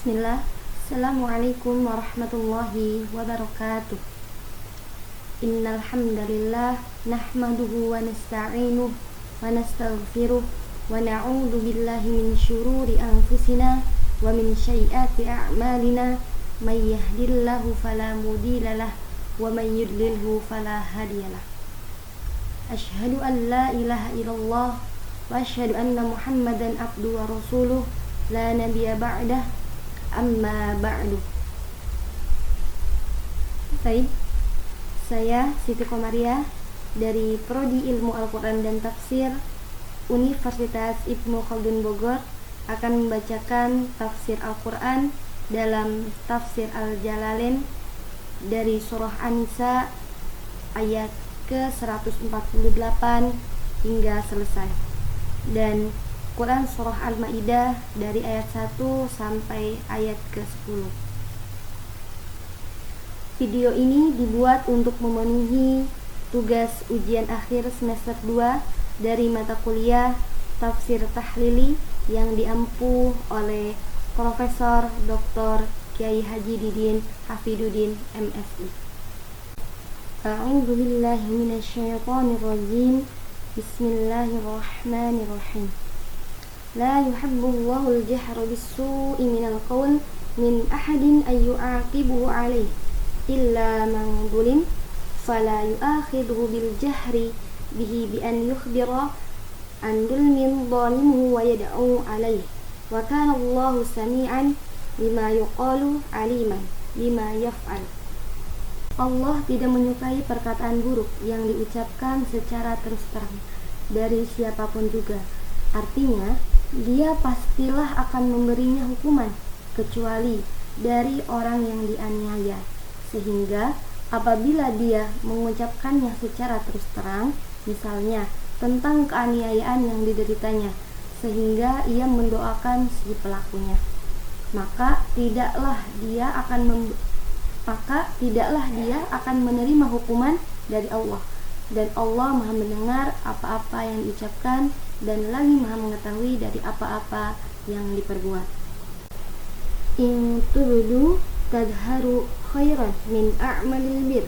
Bismillah. Assalamualaikum warahmatullahi wabarakatuh. Innal hamdalillah nahmaduhu wa nasta'inuhu wa nastaghfiruh wa na'udzu billahi min syururi anfusina wa min sayyiati a'malina may yahdihillahu fala mudilla lahu wa may yudlilhu fala hadiyalah. Asyhadu an la ilaha illallah wa asyhadu anna Muhammadan abduhu wa rasuluh la nabiyya ba'dah. Amma ba'du. Baik, saya Siti Komaria dari Prodi Ilmu Al-Quran dan Tafsir Universitas Ibnu Khaldun Bogor akan membacakan tafsir Al-Quran dalam tafsir Al-Jalalain dari surah An-Nisa ayat ke-148 hingga selesai, dan Quran surah Al-Maidah dari ayat 1 sampai ayat ke-10. Video ini dibuat untuk memenuhi tugas ujian akhir semester 2 dari mata kuliah Tafsir Tahlili yang diampu oleh Profesor Dr. Kiai Haji Didin Hafiduddin MSI. A'udzu billahi minasyaitonir rajim. Bismillahirrahmanirrahim. La yuhibbullahu al-jahra bis-su'i minal qawl min ahadin ay yu'aqibuhu alayhi illa man zulim fala yu'akhidhu bil jahri bihi bi an yukhbira an dhulmin dhalimuhu wa yad'u alayhi wa kana Allahu sami'an lima yuqalu aliman lima yaf'al. Allah tidak menyukai perkataan buruk yang diucapkan secara terus terang dari siapapun juga. Artinya, Dia pastilah akan memberinya hukuman kecuali dari orang yang dianiaya, sehingga apabila dia mengucapkannya secara terus terang, misalnya tentang keaniayaan yang dideritanya, sehingga ia mendoakan si pelakunya, maka tidaklah dia akan menerima hukuman dari Allah. Dan Allah Maha mendengar apa-apa yang diucapkan dan lagi Maha mengetahui dari apa-apa yang diperbuat. In tubdu tadharu khairan min a'malil bir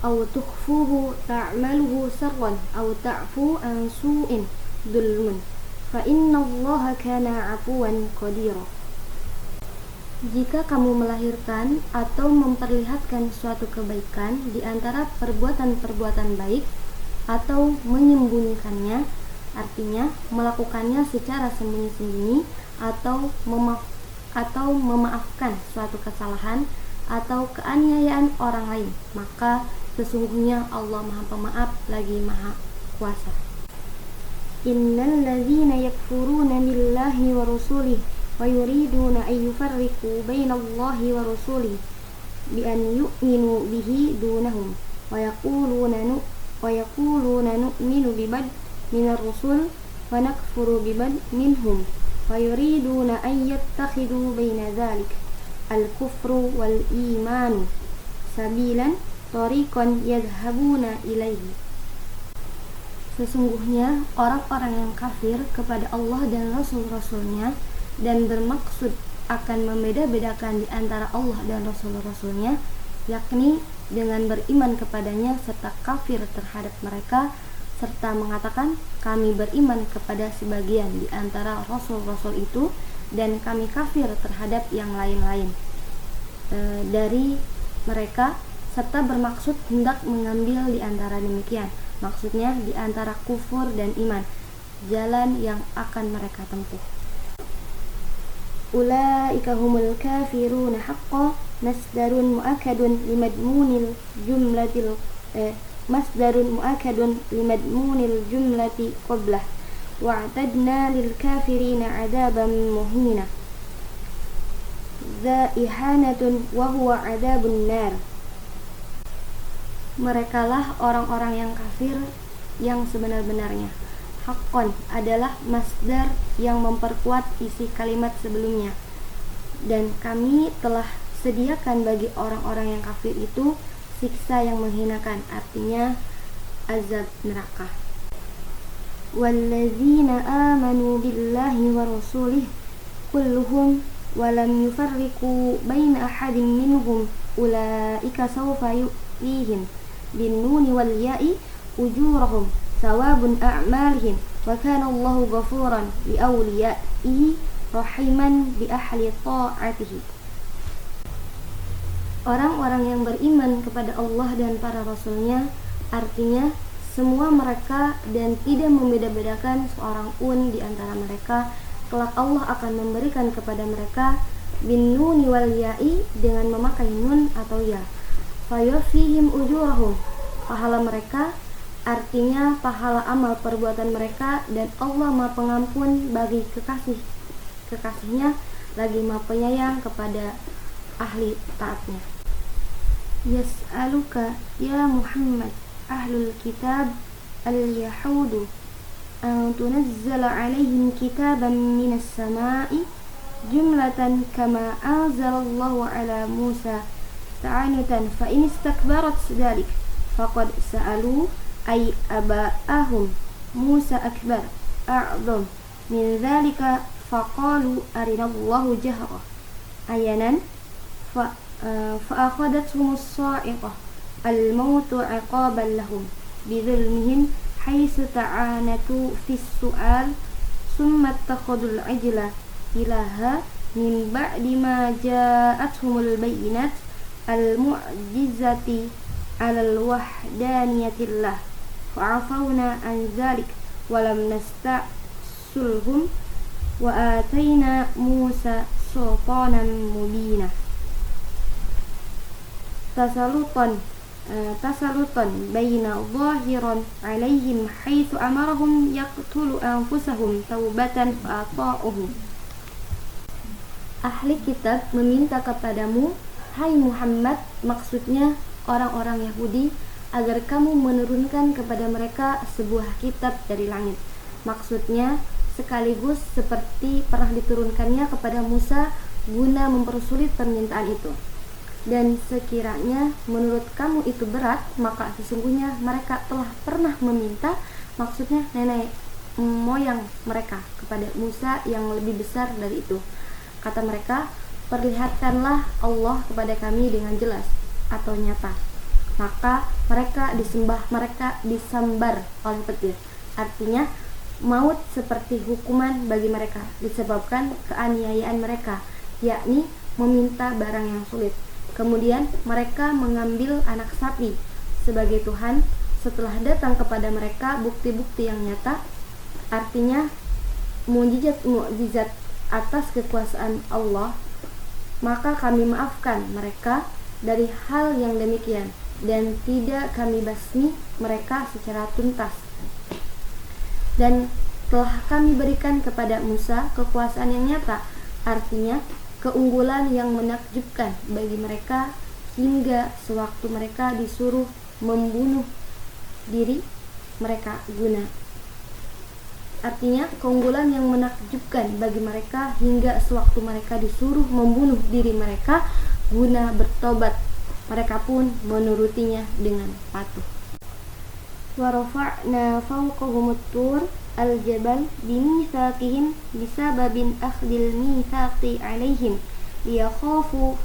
aw tukhfuhu ta'maluhu sarran aw ta'fu an su'in dhulmun fa innallaha kana 'afuwan qadira. Jika kamu melahirkan atau memperlihatkan suatu kebaikan di antara perbuatan-perbuatan baik atau menyembunyikannya, artinya melakukannya secara sembunyi-sembunyi atau memaafkan suatu kesalahan atau keaniayaan orang lain, maka sesungguhnya Allah Maha Pemaaf lagi Maha Kuasa. Innal ladzina yakfuruna billahi wa rusulihi wa yuriduna an yufarriqu bainallahi wa rusulihi bi an yu'minu bihi dunahum wa yaquluna nu'minu bibad minar rusul wa nakfuru bibad minhum wa yuriduna an yattakhidu baina dzalik al-kufru wal imanu sabilan tariqan yadhhabuna ilaihi. Sesungguhnya orang-orang yang kafir kepada Allah dan Rasul-Rasulnya dan bermaksud akan membeda-bedakan di antara Allah dan Rasul-Rasulnya, yakni dengan beriman kepadanya serta kafir terhadap mereka, serta mengatakan kami beriman kepada sebagian di antara Rasul-Rasul itu dan kami kafir terhadap yang lain-lain dari mereka, serta bermaksud hendak mengambil di antara demikian, maksudnya di antara kufur dan iman, jalan yang akan mereka tempuh. Ulaika humul kafiruna haqqan masdarun mu'akkadun limadmunil jumlati qablah wa'tadna lil kafirina 'adaban muhina dza ihanatun wa huwa 'adabun nar. Merekalah orang-orang yang kafir yang sebenar-benarnya. Haqqan adalah masdar yang memperkuat isi kalimat sebelumnya, dan kami telah sediakan bagi orang-orang yang kafir itu siksa yang menghinakan, artinya azab neraka. Walladzina amanu billahi wa rasulih kulluhum ولم يفرقوا بين أحد منهم أولئك سوف يؤتيهم بالنون والياء أجورهم ثواب أعمالهم وكان الله غفورا لأوليائه رحيما بأهل طاعته. Orang-orang yang beriman kepada Allah dan para Rasulnya, artinya semua mereka dan tidak membeda-bedakan seorang pun di antara mereka, kelak Allah akan memberikan kepada mereka bin nuni wal ya'i, dengan memakai nun atau ya, fayufihim ujurahum, pahala mereka, artinya pahala amal perbuatan mereka, dan Allah Maha Pengampun bagi kekasihnya, lagi Maha Penyayang kepada ahli taatnya. Yas'aluka ya Muhammad ahlul kitab al-yahudu an tunazzala alaihim kitaban minas sama'i jumlatan kama anzalallahu ala Musa ta'anutan fa in istakbarat dzalik faqad sa'alu ay aba'ahum Musa akbar a'zam min dzalika faqalu arinallahu jahra ayanan فأخذتهم الصاعقة الموت عقابا لهم بظلمهم حيث تعانتوا في السؤال ثم اتخذوا العجل إلها من بعد ما جاءتهم البينات المعجزة على الوحدانية الله فعفونا عن ذلك ولم نستأصلهم وآتينا موسى سلطانا مبينا. tasalutan baina zahiran alaihim haitsu amarahum yaqtulu anfusahum taubatan fa'ata'uhum. Ahli kitab meminta kepadamu, hai Muhammad, maksudnya orang-orang Yahudi, agar kamu menurunkan kepada mereka sebuah kitab dari langit. Maksudnya sekaligus seperti pernah diturunkannya kepada Musa guna mempersulit permintaan itu. Dan sekiranya menurut kamu itu berat, maka sesungguhnya mereka telah pernah meminta, maksudnya nenek moyang mereka, kepada Musa yang lebih besar dari itu. Kata mereka, perlihatkanlah Allah kepada kami dengan jelas atau nyata. Maka mereka disambar oleh petir. Artinya maut seperti hukuman bagi mereka disebabkan keaniayaan mereka, yakni meminta barang yang sulit. Kemudian mereka mengambil anak sapi sebagai Tuhan setelah datang kepada mereka bukti-bukti yang nyata, artinya mukjizat atas kekuasaan Allah. Maka kami maafkan mereka dari hal yang demikian dan tidak kami basmi mereka secara tuntas. Dan telah kami berikan kepada Musa kekuasaan yang nyata, artinya keunggulan yang menakjubkan bagi mereka hingga sewaktu mereka disuruh membunuh diri mereka guna. Artinya keunggulan yang menakjubkan bagi mereka hingga sewaktu mereka disuruh membunuh diri mereka guna bertobat, mereka pun menurutinya dengan patuh. Wa rafa'na fawqahum at-tur al-jabal bimitsaqihim bisababin akhdil mitsaqi alaihim liyakhafu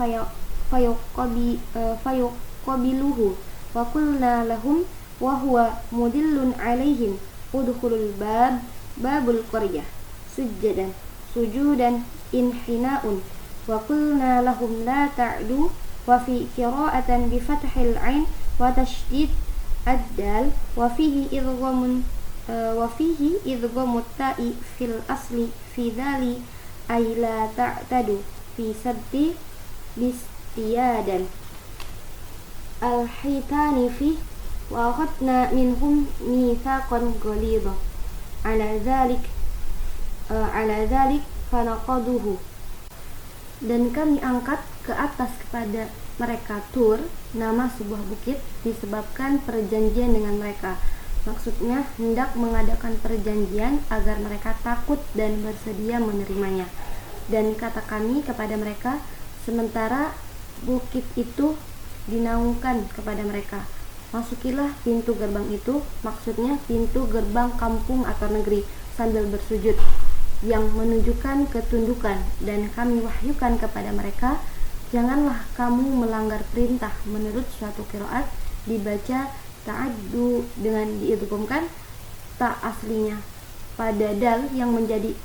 fayuqabiluhu wa qulna lahum wa huwa mudillun alaihim udkhulul babul qaryah sujudan inhina'un wa qulna lahum la ta'du wa fi qira'atan bi fathil 'ain wa tasydid ad-dal wa fihi idghamut ta'i fil asli fi dhali ay la ta'tadu fi saddi bistiyadan al-hitani fi wa akhadna minhum mitsaqan ghalidha ala dhalik fanaqaduhu. Dan kami angkat ke atas kepada mereka Tur, nama sebuah bukit, disebabkan perjanjian dengan mereka. Maksudnya hendak mengadakan perjanjian agar mereka takut dan bersedia menerimanya. Dan kata kami kepada mereka, sementara bukit itu dinaungkan kepada mereka, masukilah pintu gerbang itu, maksudnya pintu gerbang kampung atau negeri, sambil bersujud. yang menunjukkan ketundukan, dan kami wahyukan kepada mereka, janganlah kamu melanggar perintah. Menurut suatu qiraat dibaca ta'addu dengan diidghamkan tak aslinya pada dal yang menjadi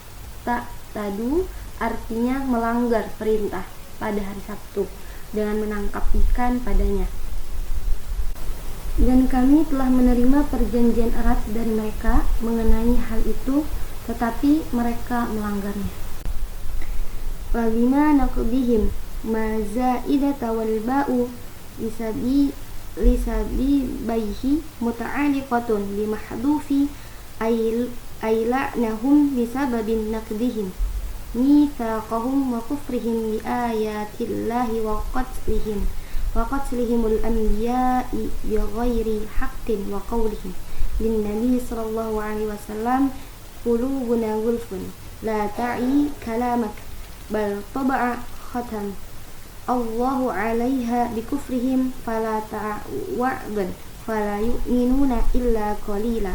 tak tadu, artinya melanggar perintah pada hari Sabtu dengan menangkap ikan padanya. Dan kami telah menerima perjanjian erat dari mereka mengenai hal itu, tetapi mereka melanggarnya. Wabima naqdihim ma zaidata wal ba'u lisabi bayhi muta'aliqatun bi mahdufi ayla'nahum bisababin naqdihim mitsaqahum wa kufrihim bi ayatillahi wa qatlihimul anbiya'i bighairi haqqin wa qawlihim lin nabi sallallahu alaihi wasallam qulubuna gulfun la ta'i kalamak bal taba'a khatam Allahu 'alaiha bikufrihim fala ta'wa'ban fala yu'minuna illa qalila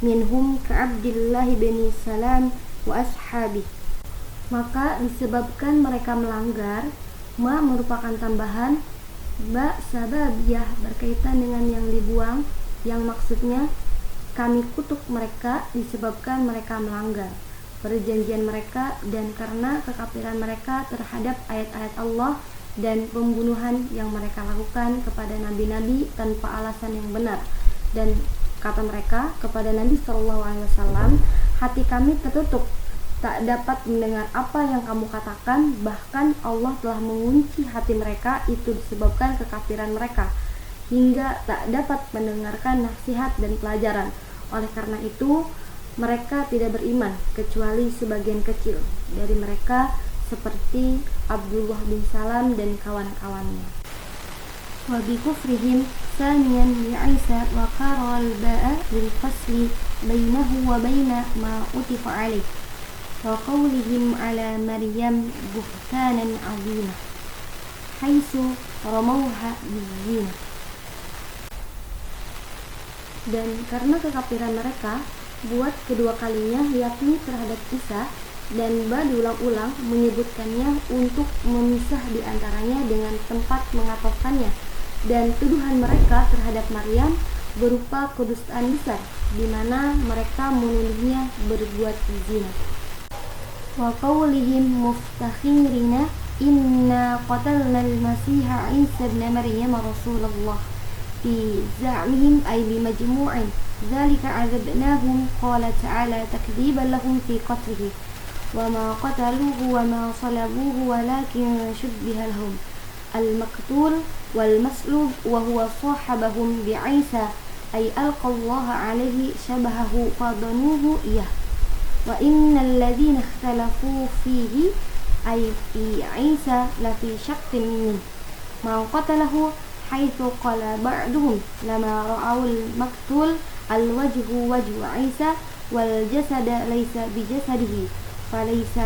minhum ka'abdillah bin salam wa ashabi. Maka disebabkan mereka melanggar, ma merupakan tambahan, ba sababiyah berkaitan dengan yang dibuang, yang maksudnya kami kutuk mereka disebabkan mereka melanggar perjanjian mereka dan karena kekafiran mereka terhadap ayat-ayat Allah dan pembunuhan yang mereka lakukan kepada nabi-nabi tanpa alasan yang benar. Dan kata mereka kepada Nabi SAW, hati kami tertutup, tak dapat mendengar apa yang kamu katakan, bahkan Allah telah mengunci hati mereka, itu disebabkan kekafiran mereka, hingga tak dapat mendengarkan nasihat dan pelajaran. Oleh karena itu mereka tidak beriman kecuali sebagian kecil dari mereka, seperti Abdullah bin Salam dan kawan-kawannya. Wa bi kufrihim saniyan li Isa wa qaral ba'a bil fasli bainahu wa baina ma utifa alaih wa qawlihim ala Maryam buhtanan 'azima haitsu ramawha bizina. Dan karena kekafiran mereka buat kedua kalinya, yakni terhadap Isa, dan berulang-ulang menyebutkannya untuk memisah di antaranya dengan tempat mengatofkannya, dan tuduhan mereka terhadap Maryam berupa kedustaan besar, di mana mereka menuduhnya berbuat zina. Wa qawlihim muftakhirina inna qatalna al-masiha Isa ibn Maryam rasulullah fi za'mihim ay bi majmu'in ذلك عذبناهم قال تعالى تكذيبا لهم في قتله وما قتلوه وما صلبوه ولكن شبه لهم المقتول والمسلوب وهو صاحبهم بعيسى أي ألقى الله عليه شبهه فظنوه إياه وإن الذين اختلفوا فيه أي في عيسى لفي شك منه ما قتله حيث قال بعضهم لما رأوا المقتول الوجه وجه عيسى والجسد ليس بجسده فليس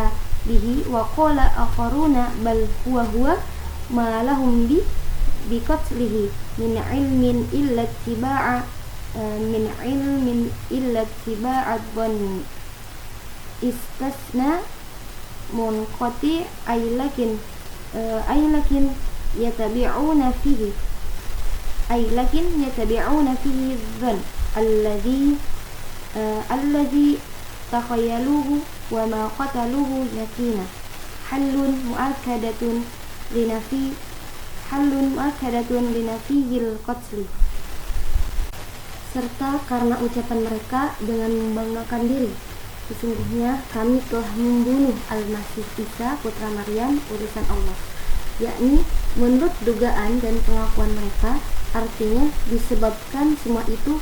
به وقال آخرون بل هو ما لهم بقتله من علم إلا اتباع الظن استثنى منقطع أي لكن يتبعون فيه الظن الذي تخيلوه وما قتلوه يقينا حل مؤكدة لنفي القتل. Serta karena ucapan mereka dengan membanggakan diri, sesungguhnya kami telah membunuh Al-Masih Isa putra Maryam utusan Allah, yakni menurut dugaan dan pengakuan mereka, artinya disebabkan semua itu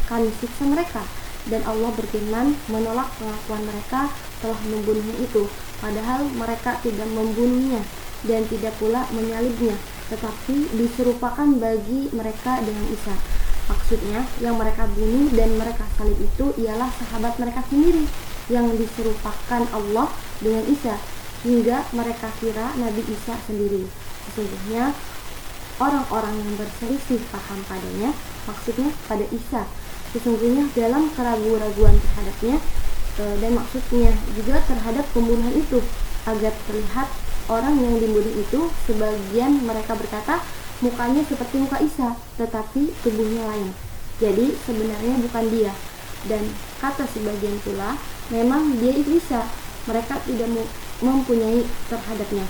kami siksa mereka. Dan Allah berfirman menolak pengakuan mereka telah membunuhnya itu, padahal mereka tidak membunuhnya dan tidak pula menyalibnya, tetapi diserupakan bagi mereka dengan Isa. Maksudnya yang mereka bunuh dan mereka salib itu ialah sahabat mereka sendiri yang diserupakan Allah dengan Isa, hingga mereka kira Nabi Isa sendiri. Sesungguhnya orang-orang yang berselisih paham padanya, maksudnya pada Isa, sesungguhnya dalam keraguan-raguan terhadapnya, dan maksudnya juga terhadap pembunuhan itu, agar terlihat orang yang dibunuh itu. Sebagian mereka berkata mukanya seperti muka Isa, tetapi tubuhnya lain, jadi sebenarnya bukan dia. Dan kata sebagian pula, memang dia itu Isa, mereka tidak mempunyai terhadapnya.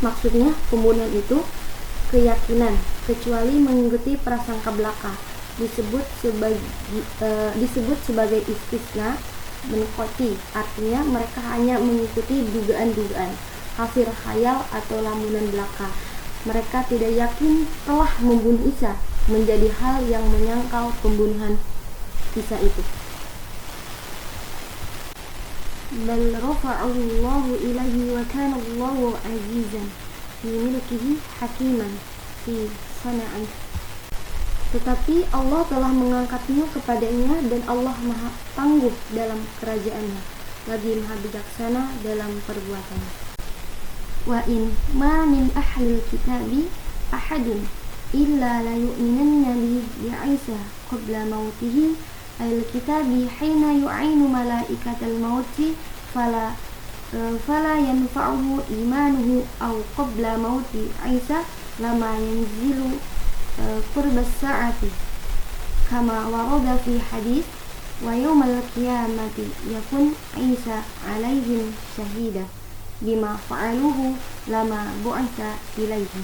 Maksudnya pembunuhan itu keyakinan, kecuali mengikuti prasangka belaka, disebut sebagai istisna menkoti, artinya mereka hanya mengikuti dugaan-dugaan, kafir khayal atau lamunan belaka. Mereka tidak yakin telah membunuh Isa, menjadi hal yang menyangkal pembunuhan Isa itu. Bal rafa'allahu ilaihi wa kana Allahu azizan fi milkihi hakiman fi sana'i. Tetapi Allah telah mengangkatnya kepadanya, dan Allah maha tangguh dalam kerajaannya, lagi maha bijaksana dalam perbuatannya. Wa in ma min ahlil kitabi ahadun illa la yu'minanna bi Isa qabla mautihi al-kitabi hina yu'ainu malaikatal mauti fala yanfa'uhu imanuhu aw qabla mauti Isa lama yanzilu qurbas sa'ati kama warada fi hadis wa yawmal qiyamati yakun Isa alaihim syahida bima fa'aluhu lama bu'itsa ilaihi.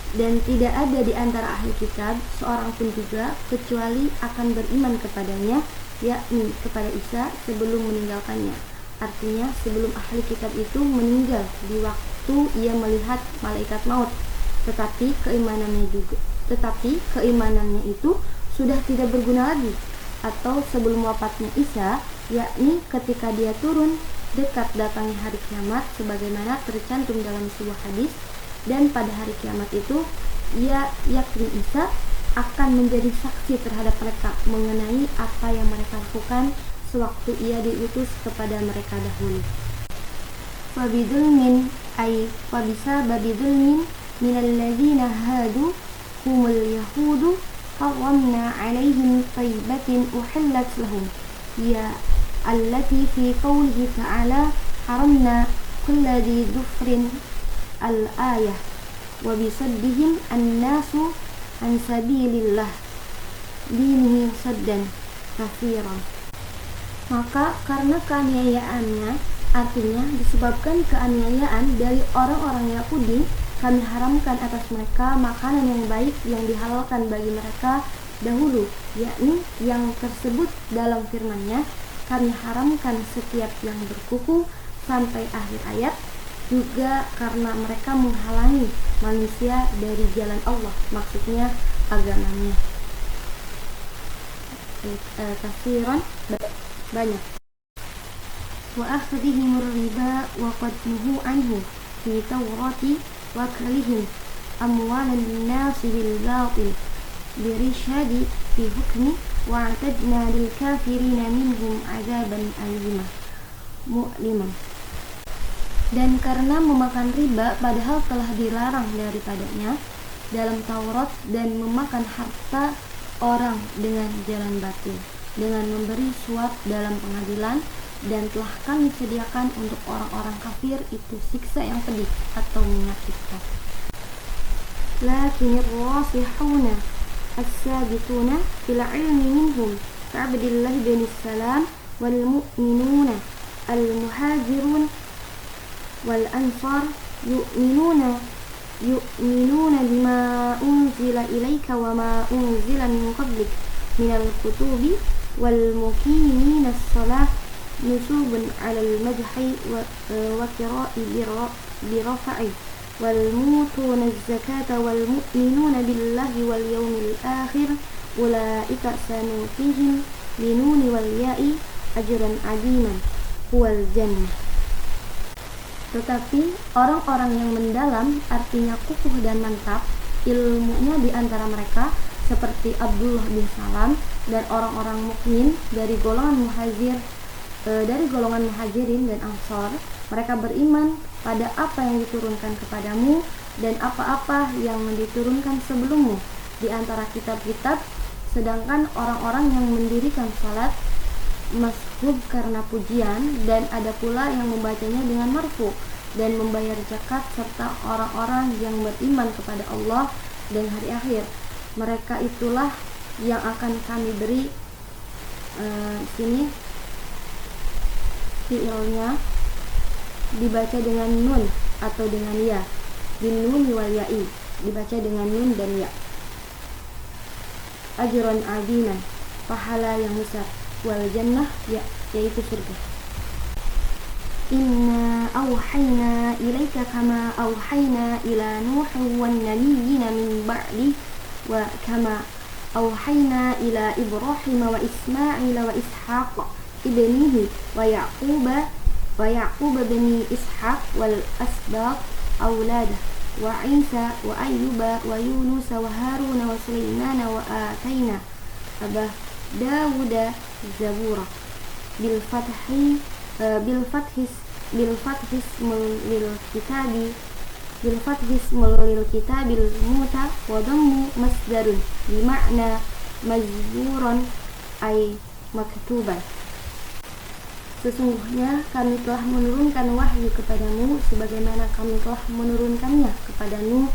Dan tidak ada di antara ahli kitab seorang pun juga kecuali akan beriman kepadanya, yakni kepada Isa sebelum meninggalkannya. Artinya sebelum ahli kitab itu meninggal di waktu ia melihat malaikat maut. Tetapi keimanannya itu sudah tidak berguna lagi, atau sebelum wafatnya Isa, yakni ketika dia turun dekat datangnya hari kiamat, sebagaimana tercantum dalam sebuah hadis. Dan pada hari kiamat itu, ia yakni Isa akan menjadi saksi terhadap mereka mengenai apa yang mereka lakukan sewaktu ia diutus kepada mereka dahulu. Fabidulmin ay fabisababidulmin minalladzina hadu humul yahudu harramna alaihim tayyibatin uhillat lahum ya allati fi qawlihi ta'ala haramna kulla dhi dhufrin al-ayah wa bisaddihim an-nasu an sabilillah dinihi saddan katsiran. Maka karena keaniayaannya, artinya disebabkan keaniayaan dari orang-orang Yahudi, kami haramkan atas mereka makanan yang baik yang dihalalkan bagi mereka dahulu, yakni yang tersebut dalam firman-Nya, kami haramkan setiap yang berkuku sampai akhir ayat. Juga karena mereka menghalangi manusia dari jalan Allah, maksudnya agamanya. Katsiran, banyak. Wa akhdihimur riba wa qad nuhu anhu fi Taurati wa kalihim amwalan nasi bil batil birishadi fi hukmi wa atadna lil kafirina minhum azaban alimah mu'liman. Dan karena memakan riba padahal telah dilarang daripadanya dalam Taurat, dan memakan harta orang dengan jalan batil, dengan memberi suap dalam pengadilan, dan telah kami sediakan untuk orang-orang kafir itu siksa yang pedih atau menyakitkan. Lakinir rasihuna as-sabituna fil ilmi minhum ka'abdillah bin salam wal mu'minuna al-muhajirun wal ansar yu'minuna bima unzila ilaika wa ma unzila min qablik minal kutubi wal muqimina as-salah nusubun 'alal madhi wa qira'i birafa'i wal mutuna az-zakata wal mu'minuna billahi wal yawmil akhir ulaika sanutihim binuni wal ya'i ajran 'aziman huwal jannah. Tetapi orang-orang yang mendalam, artinya kukuh dan mantap ilmunya di antara mereka, seperti Abdullah bin Salam dan orang-orang mukmin dari golongan muhajirin dan ansor, mereka beriman pada apa yang diturunkan kepadamu dan apa-apa yang diturunkan sebelummu di antara kitab-kitab. Sedangkan orang-orang yang mendirikan salat mashub karena pujian, dan ada pula yang membacanya dengan marfu dan membayar zakat, serta orang-orang yang beriman kepada Allah dan hari akhir. Mereka itulah yang akan kami beri. Sini fi'ilnya dibaca dengan nun atau dengan ya, bin nun wal ya'i, dibaca dengan nun dan ya. Ajran adiman, pahala yang besar, wal jannah, ya, yaitu surga. Inna awhayna ilaika kama awhayna ila nuhin wan nabiyyina min ba'di wa kama awhayna ila Ibrahim wa Ismail wa Ishaq ibnihi wa Ya'qub bani Ishaq wal asbaq auladah wa Isa wa Ayyuba wa Yunus wa Harun wa Sulaiman wa atayna Aba Dawuda Zabura bil fathis lil kitabil muta wa dammu masdarun bimakna mazburan ay maktuban. Sesungguhnya kami telah menurunkan wahyu kepadamu sebagaimana kami telah menurunkannya kepada Nuh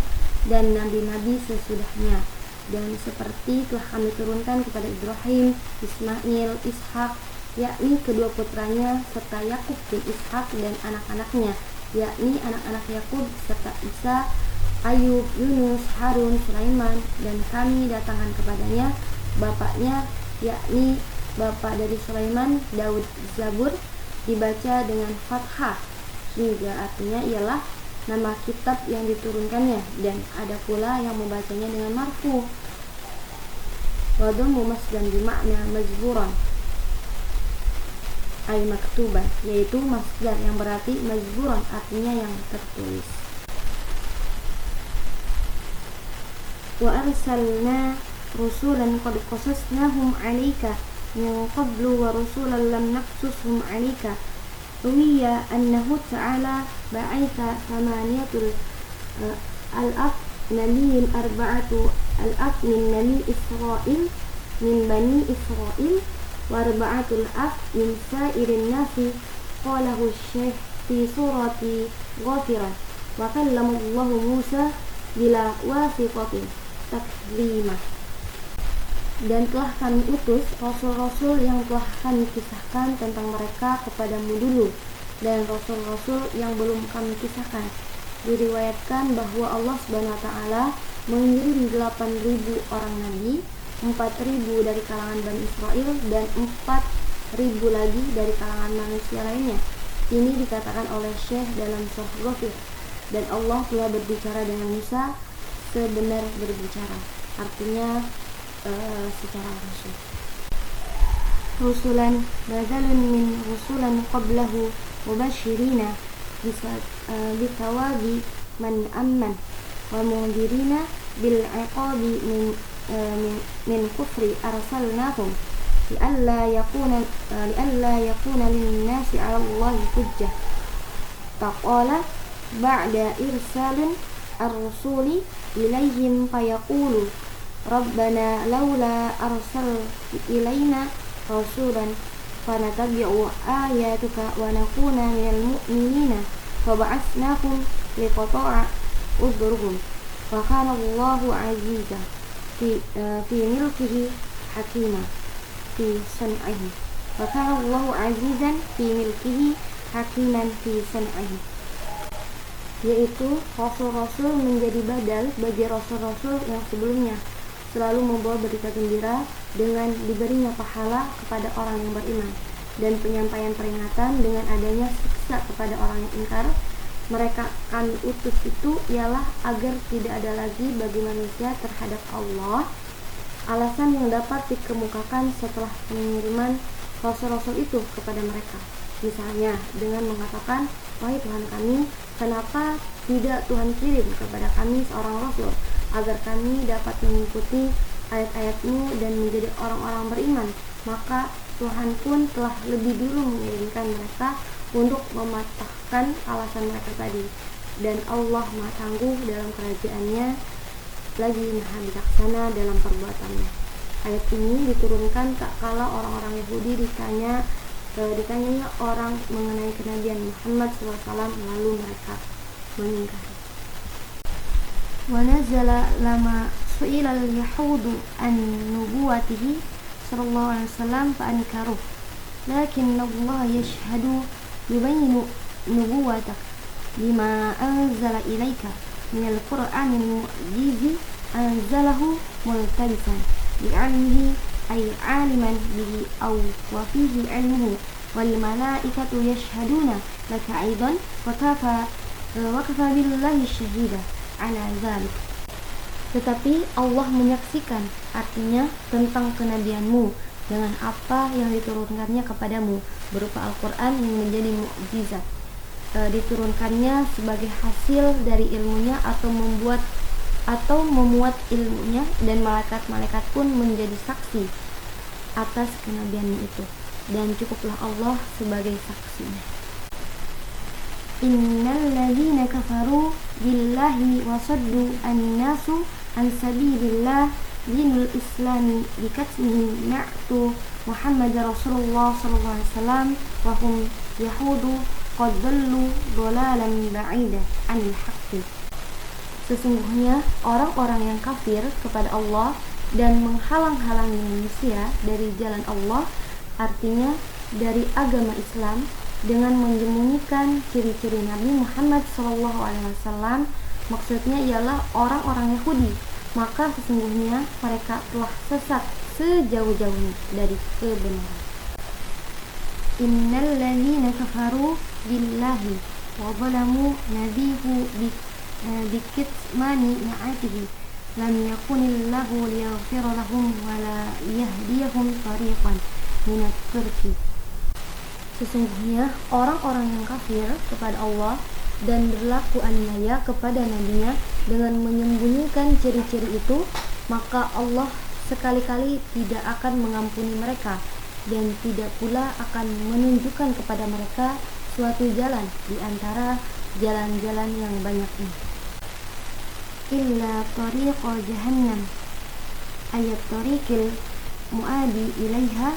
dan nabi-nabi sesudahnya, dan seperti telah kami turunkan kepada Ibrahim, Ismail, Ishak, yakni kedua putranya, serta Yakub bin Ishak dan anak-anaknya, yakni anak-anak Yakub serta Isa, Ayub, Yunus, Harun, Sulaiman, dan kami datangkan kepadanya bapaknya, yakni bapak dari Sulaiman, Daud. Zabur dibaca dengan fathah hingga artinya ialah nama kitab yang diturunkannya, dan ada pula yang membacanya dengan marfu. Wa dhammu masdan bimakna majburan ay maktuban, yaitu masdar yang berarti majburan, artinya yang tertulis. Wa arsalna rusulan qad qasasnahum 'alaika min qablu wa rusulan lam naqsushum 'alaika. Ruwiya annahu ta'ala ba'atha thamaniyatul alaf nabiyyin arba'atu alaf min bani Israil wa arba'atul alaf min sa'irin nasi. Qalahu Syekh fi surati Ghafirah wa kallama Allahu Musa bila wasiqatin taklima. Dan telah kami utus rasul-rasul yang telah kami kisahkan tentang mereka kepadamu dulu, dan rasul-rasul yang belum kami kisahkan. Diriwayatkan bahwa Allah SWT mengirim 8.000 orang nabi, 4.000 dari kalangan Bani Israel dan 4.000 lagi dari kalangan manusia lainnya. Ini dikatakan oleh Syekh dalam Surah Ghafir. Dan Allah telah berbicara dengan Musa sebenar berbicara, artinya secara langsung. Rusulan badalun min rusulan qablahu mubashirina bitawabi man amman wa mundirina bil iqabi min kufri arsalnahum li'alla yakuna lin-nasi 'ala Allahi hujjah. Taqala ba'da irsalin ar-rusuli ilayhim fayaqulu Rabbana laula arsal ilaina rasulan fanatabi'u ayatuka wa nakuna minal mu'minina faba'atsnahum liqata'a udhurhum wa kana Allahu 'azizan fi milkihi hakima fi san'ihi wa kana Allahu 'azizan fi milkihi hakiman fi san'ihi, yaitu rasul-rasul menjadi badal bagi rasul-rasul yang sebelumnya, selalu membawa berita gembira dengan diberinya pahala kepada orang yang beriman, dan penyampaian peringatan dengan adanya siksa kepada orang yang ingkar. Mereka kami utus itu ialah agar tidak ada lagi bagi manusia terhadap Allah alasan yang dapat dikemukakan setelah pengiriman rasul-rasul itu kepada mereka. Misalnya dengan mengatakan, wahai Tuhan kami, kenapa tidak Tuhan kirim kepada kami seorang rasul agar kami dapat mengikuti ayat-ayat-Mu dan menjadi orang-orang beriman? Maka Tuhan pun telah lebih dulu mengirimkan mereka untuk mematahkan alasan mereka tadi. Dan Allah Maha Tangguh dalam kerajaan-Nya, lagi Maha Bijaksana dalam perbuatannya. Ayat ini diturunkan tak kala orang-orang Yahudi ditanyanya orang mengenai kenabian Muhammad SAW, lalu mereka mengingkari. Wa nazala lama su'ila al-yahudu an nubuwatihi sallallahu alaihi wasallam fa ankaruh, lakin Allah yashhadu yubayyinu nubuwatak lima anzala ilaika min al-Qur'anil mu'jizi anzalahu multabisan bi'ilmihi ay aliman bihi aw wa fihi ilmuhu wal malaikatu yashhaduna laka aidan wa kafa billahi syahida ala dzalik. Tetapi Allah menyaksikan, artinya tentang kenabianmu, dengan apa yang diturunkannya kepadamu berupa Al-Quran yang menjadi mukjizat, diturunkannya sebagai hasil dari ilmunya atau memuat ilmunya, dan malaikat-malaikat pun menjadi saksi atas kenabianmu itu, dan cukuplah Allah sebagai saksinya. Innal ladzina kafaru billahi wa saddu an-nasu an sabilillah dinul islami bikatmihim na'tu Muhammad Rasulullah sallallahu alaihi wasallam wa hum yahudu qad dallu dhalalan ba'ida anil haqqi. Sesungguhnya orang-orang yang kafir kepada Allah dan menghalang-halangi manusia dari jalan Allah, artinya dari agama Islam, dengan menyembunyikan ciri-ciri Nabi Muhammad SAW, maksudnya ialah orang-orang Yahudi, maka sesungguhnya mereka telah sesat sejauh-jauhnya dari kebenaran. Innal ladzina kafaru billahi wa zalamu nabihu bikitmani na'atihi lam yakunillahu liyaghfira lahum wa la yahdiyahum tariqan minat turki. Sesungguhnya orang-orang yang kafir kepada Allah dan berlaku aniaya kepada nabinya dengan menyembunyikan ciri-ciri itu, maka Allah sekali-kali tidak akan mengampuni mereka dan tidak pula akan menunjukkan kepada mereka suatu jalan di antara jalan-jalan yang banyak ini. Illa tariqa jahannam ayat tariqil muadi ilaiha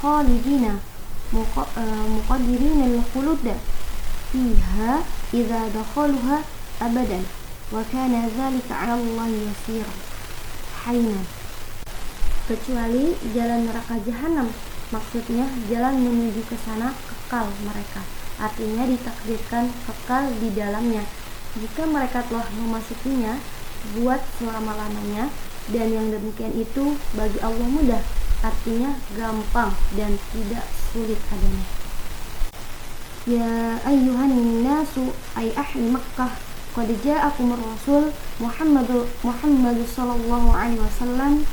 khalidina muqaddirina al-khulud fiha idza dakhaluha abadan wa kana dzalika 'ala Allah yasira hainan. Kecuali jalan neraka jahanam, maksudnya jalan menuju ke sana kekal mereka, artinya ditakdirkan kekal di dalamnya jika mereka telah memasukinya buat selama-lamanya, dan yang demikian itu bagi Allah mudah, artinya gampang dan tidak sulit adanya. Ya ayyuhan nasu ay ahli Makkah qad ja'akum rasul Muhammad sallallahu alaihi wasallam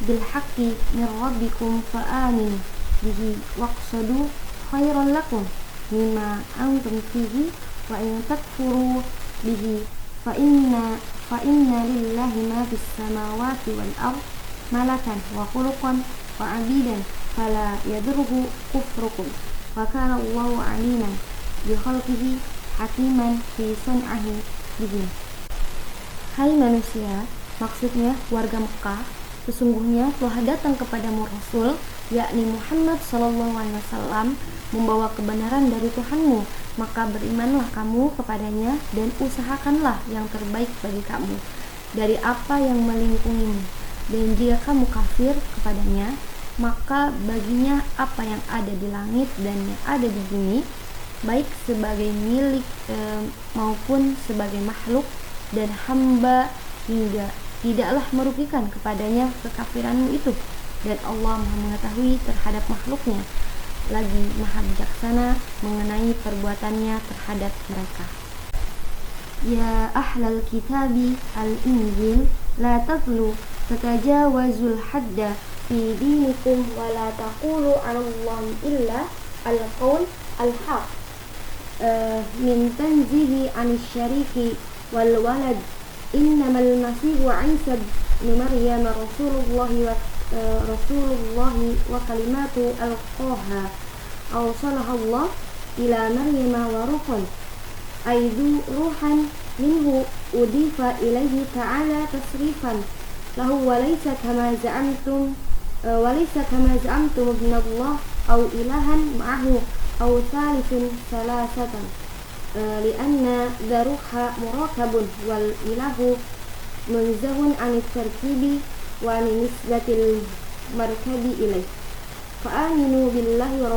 bil haqqi min rabbikum fa aminu bihi waqsadu khairan lakum mimma antum fihi wa in takfuru bihi fa inna lillahi ma fis samawati wal ard malakan wa khuluqan wa abidan fala yadurruhu kufrukum wa kana Allahu aliman bi khalqihi hakiman fi sun'ihi bihim. Hai manusia, maksudnya warga Mekah, sesungguhnya telah datang kepadamu Rasul, yakni Muhammad sallallahu alaihi wasallam, membawa kebenaran dari Tuhanmu, maka berimanlah kamu kepadanya dan usahakanlah yang terbaik bagi kamu dari apa yang melingkungimu. Dan jika kamu kafir kepadanya, maka baginya apa yang ada di langit dan yang ada di bumi, baik sebagai milik maupun sebagai makhluk dan hamba, hingga tidaklah merugikan kepadanya kekafiranmu itu, dan Allah Maha mengetahui terhadap makhluknya, lagi Maha bijaksana mengenai perbuatannya terhadap mereka. Ya ahlal kitabi al-injil la tazlu tatajawazul hadda fi dinikum wa la taqulu 'ala Allahi illa al-qaul al-haq min tanzihi 'anil syariki wal walad innamal masihu 'Isa ibn Maryam Rasulullah wa kalimatu alqaha awsalaha Allah ila Maryam wa ruhun aidu ruhan minhu udifa ilaihi ta'ala tasrifan lahu wa laysa kama za'amtum walaysa kama za'amtum ibnallah aw ilahan ma'ahu aw thalisun salasatan lianna daruha murakabun wal ilahu munzahun anit tarkibi wa min nisbatil markabi ilaih fa'aminu billahi wa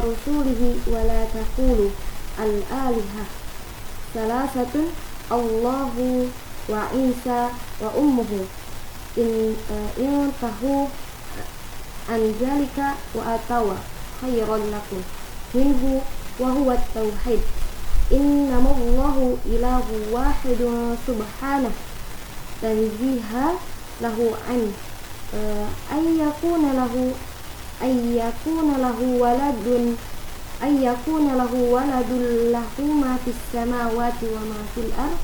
rasulih wa la taqulu al-alihah salasatun Allahu wa Isa wa ummuhu in tahu an zalika wa atawa khairan lakum minhu wa huwa at-tauhid innamallahu ilahu wahidun subhanahu tanziha lahu an ayyakuna lahu waladun lahu ma fis samawati wa ma fil ard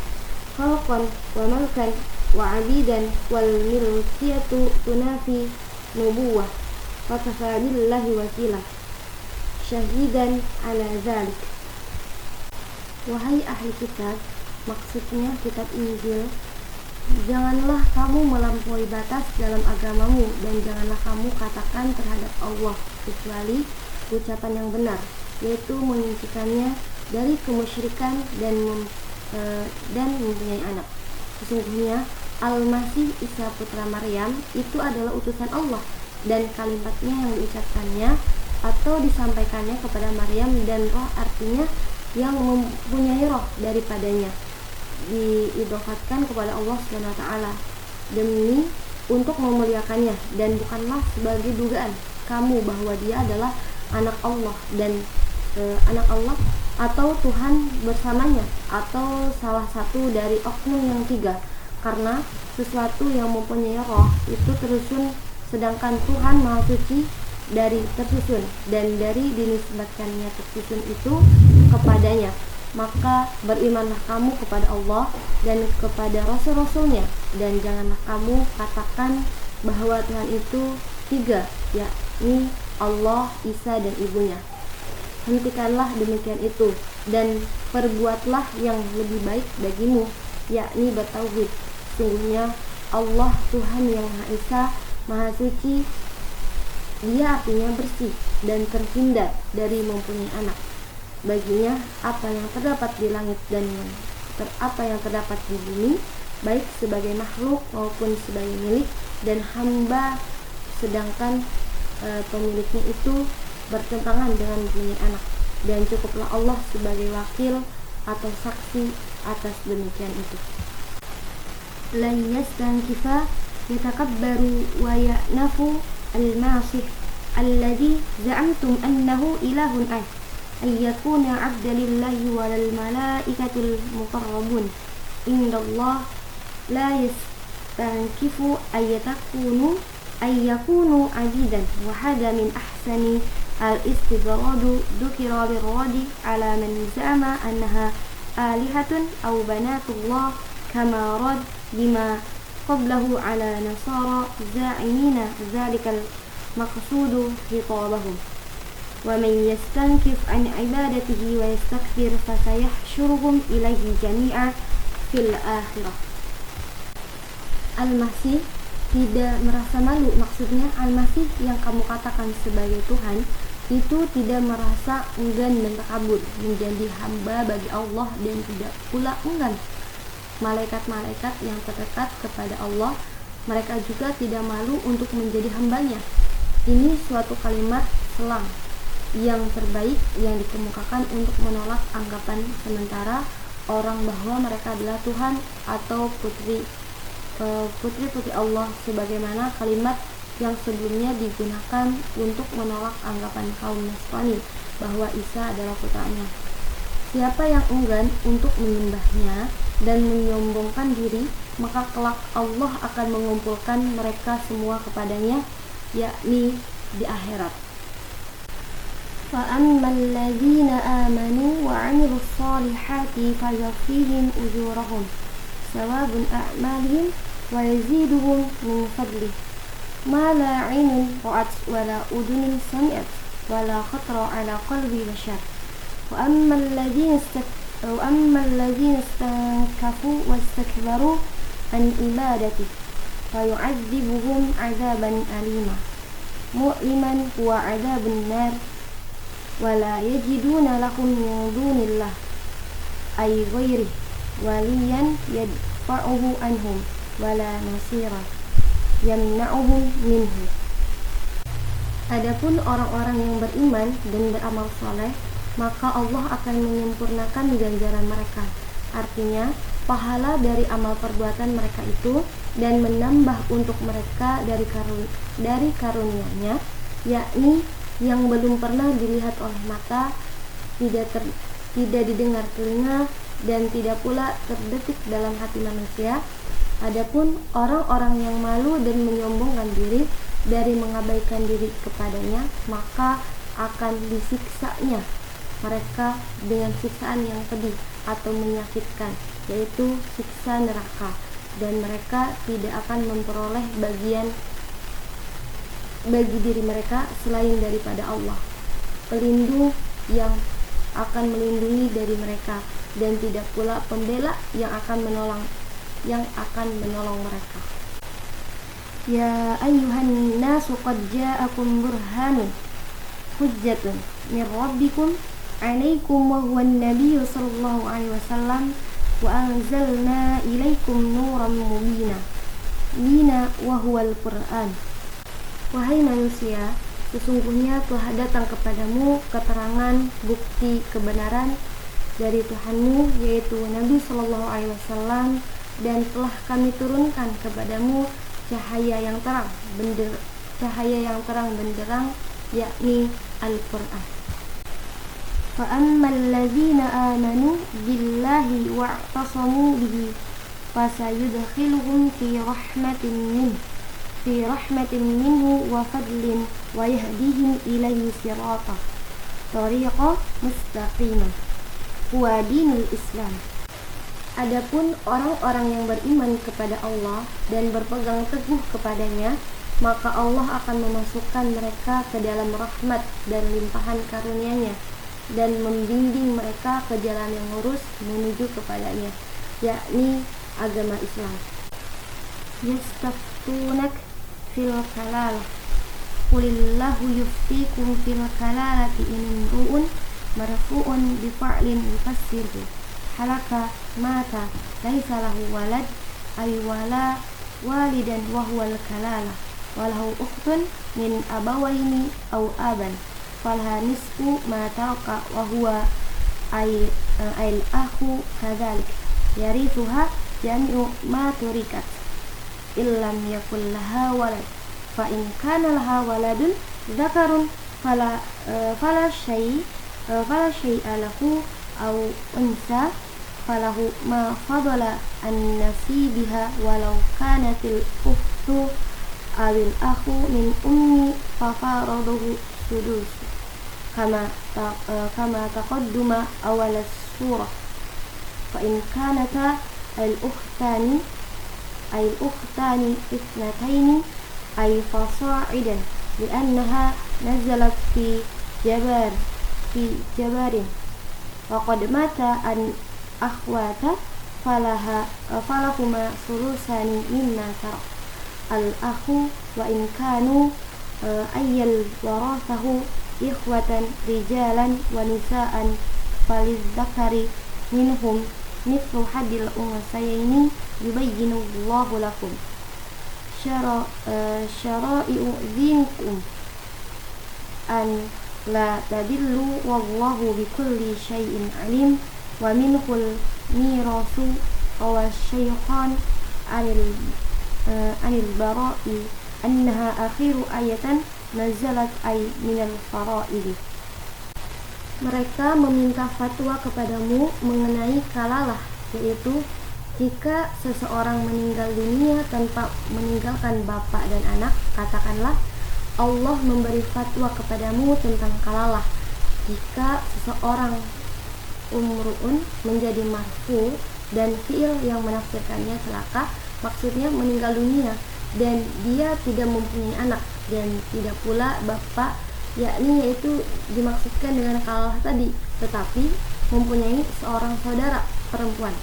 khalqan wa malkan wa abidan wal milkiyatu tunafi nubuwah fakafa billahi wakila syahidan ala dzalik. Wahai ahli kitab, maksudnya kitab Injil, janganlah kamu melampaui batas dalam agamamu dan janganlah kamu katakan terhadap Allah kecuali ucapan yang benar, yaitu menyucikannya dari kemusyrikan dan mempunyai anak. Sesungguhnya Al-Masih Isa putra Maryam itu adalah utusan Allah dan kalimatnya yang diucapkannya atau disampaikannya kepada Maryam dan roh artinya yang mempunyai roh daripadanya diidhofatkan kepada Allah SWT demi untuk memuliakannya dan bukanlah sebagai dugaan kamu bahwa dia adalah anak Allah dan anak Allah atau Tuhan bersamanya atau salah satu dari oknum yang tiga, karena sesuatu yang mempunyai roh itu tersusun sedangkan Tuhan Maha Suci dari tersusun dan dari dinisbatkannya tersusun itu kepadanya, maka berimanlah kamu kepada Allah dan kepada rasul-rasulnya dan janganlah kamu katakan bahwa Tuhan itu tiga, yakni Allah, Isa dan ibunya. Hentikanlah demikian itu dan perbuatlah yang lebih baik bagimu, yakni bertauhid. Sungguhnya Allah Tuhan yang Maha Esa, Maha Suci, Dia artinya bersih dan terhindar dari mempunyai anak. Baginya apa yang terdapat di langit dan apa yang terdapat di bumi, baik sebagai makhluk maupun sebagai milik dan hamba, sedangkan pemiliknya itu bertentangan dengan mempunyai anak, dan cukuplah Allah sebagai wakil atau saksi atas demikian itu. Lan yastankifa yatakabbaru wa ya'nafu al-masih alladhi za'amtum annahu ilahun ayyakuna 'abdan lillahi walal malaikatul muqarrabun indallah la yastankifu ayyakunu 'abidan wa hada min ahsani al-istidradu dukira birradi ala man za'ama annaha alihatun aw banatullah kama rad bima qablahu ala nasara za'imina zalikal maqsudu khitabahum wa man yastankif an ibadatihi wa yastakbir fasayahsyuruhum ilaihi jami'a fil akhirah. Al-Masih tidak merasa malu, maksudnya Al-Masih yang kamu katakan sebagai Tuhan itu tidak merasa enggan dan takabur menjadi hamba bagi Allah dan tidak pula enggan malaikat-malaikat yang terdekat kepada Allah, mereka juga tidak malu untuk menjadi hambanya. Ini suatu kalimat selang yang terbaik yang dikemukakan untuk menolak anggapan sementara orang bahwa mereka adalah Tuhan atau putri-putri Allah, sebagaimana kalimat yang sebelumnya digunakan untuk menolak anggapan kaum Nasrani bahwa Isa adalah putranya. Siapa yang enggan untuk menyembahnya dan menyombongkan diri, maka kelak Allah akan mengumpulkan mereka semua kepadanya, yakni di akhirat. فَأَمَّا الَّذِينَ آمَنُوا وَعَمِلُوا الصَّالِحَاتِ فَيُوَفِّيهِمْ أُجُورَهُمْ ثَوَابُ أَعْمَالِهِمْ وَيَزِيدُهُمْ مِنْ فَضْلِهِ مَا لَا عَيْنٌ رَأَتْ وَلَا أُذُنٌ سَمِعَتْ وَلَا خَطَرَ عَلَى قَلْبِ بَشَرٍ وَأَمَّا الَّذِينَ اسْتَنكَفُوا وَاسْتَكْبَرُوا عَنْ عِبَادَتِهِ fayu'adzibuhum 'adzaban alima mu'liman huwa 'adzabun nar wala yajiduna lahum min dunillah ay ghairi waliyan yadfa'uhu anhum wala nasira yamna'uhum minhu. Adapun orang-orang yang beriman dan beramal soleh, maka Allah akan menyempurnakan ganjaran mereka, artinya pahala dari amal perbuatan mereka itu, dan menambah untuk mereka dari karunia-Nya, yakni yang belum pernah dilihat oleh mata, tidak didengar telinga, dan tidak pula terdetik dalam hati manusia. Adapun orang-orang yang malu dan menyombongkan diri dari mengabaikan diri kepadanya, maka akan disiksanya mereka dengan siksaan yang pedih atau menyakitkan, yaitu siksa neraka, dan mereka tidak akan memperoleh bagian bagi diri mereka selain daripada Allah, pelindung yang akan melindungi dari mereka, dan tidak pula pembela yang akan menolong mereka. Ya ayyuhan nasu qad ja'akum burhanun hujjatun min rabbikum 'alaikum wa huwan nabiyyu sallallahu alaihi wasallam wa anzalna ilaikum nuran mubina wa huwal Qur'an. Wahai manusia, sesungguhnya telah datang kepadamu keterangan bukti kebenaran dari Tuhanmu, yaitu Nabi sallallahu alaihi wasallam, dan telah kami turunkan kepadamu cahaya yang terang benderang, yakni Al-Qur'an. Fa ammal ladzina amanu billahi wa'tasamu bihi fasayudkhiluhum fi rahmatin minhu wa fadlin wa yahdihim ilaihi sirata tariqa mustaqimah huwa dinul Islam. Adapun orang-orang yang beriman kepada Allah dan berpegang teguh kepadanya, maka Allah akan memasukkan mereka ke dalam rahmat dan limpahan karunia-Nya, dan membimbing mereka ke jalan yang lurus menuju kepadanya, yakni agama Islam. Yastaftunak fil kalalah qulillahu yuftikum fil kalalati in imru'un marfu'un bi fa'lin yufassirhu halaka mata laisa lahu walad ay wala walidan wa huwal kalalah walahu ukhtun min abawaini aw aban falha nisfu ma taraka wa huwa ay al-akhu kadzalik yarithuha jami'u ma turikat illam yakul laha walad fa in kana laha waladun dzakarun fala syai'a lahu aw unsa falahu ma fadala an nasibiha walau kanatil ukhtu awil akhu min ummi fa faraduhu sudus kama taqadduma awal surah. Fa in kanata al-ukhtani ithnataini ay fasa'idan li'annaha nazalat fi jabarin wa qad mata an akhwata falahuma sulusani mimma tarak al-akhu wa in kanu ayyal warathahu ikhwatan rijalan wa nisaan falidzakari minhum mithlu hadil unsayaini yubayyinu Allahu lakum syara'i'u dinikum an la tadillu wallahu bikulli syai'in alim wa minhul mirasu wa syaykhan anil bara'i annaha akhiru ayatan nazalat ay minal fara'id. Mereka meminta fatwa kepadamu mengenai kalalah, yaitu jika seseorang meninggal dunia tanpa meninggalkan bapak dan anak, katakanlah Allah memberi fatwa kepadamu tentang kalalah. Jika seseorang umru'un menjadi marfu dan fi'il yang menafsirkannya celaka, maksudnya meninggal dunia dan dia tidak mempunyai anak dan tidak pula bapak, yakni yaitu dimaksudkan dengan kalalah tadi, tetapi mempunyai seorang saudara perempuan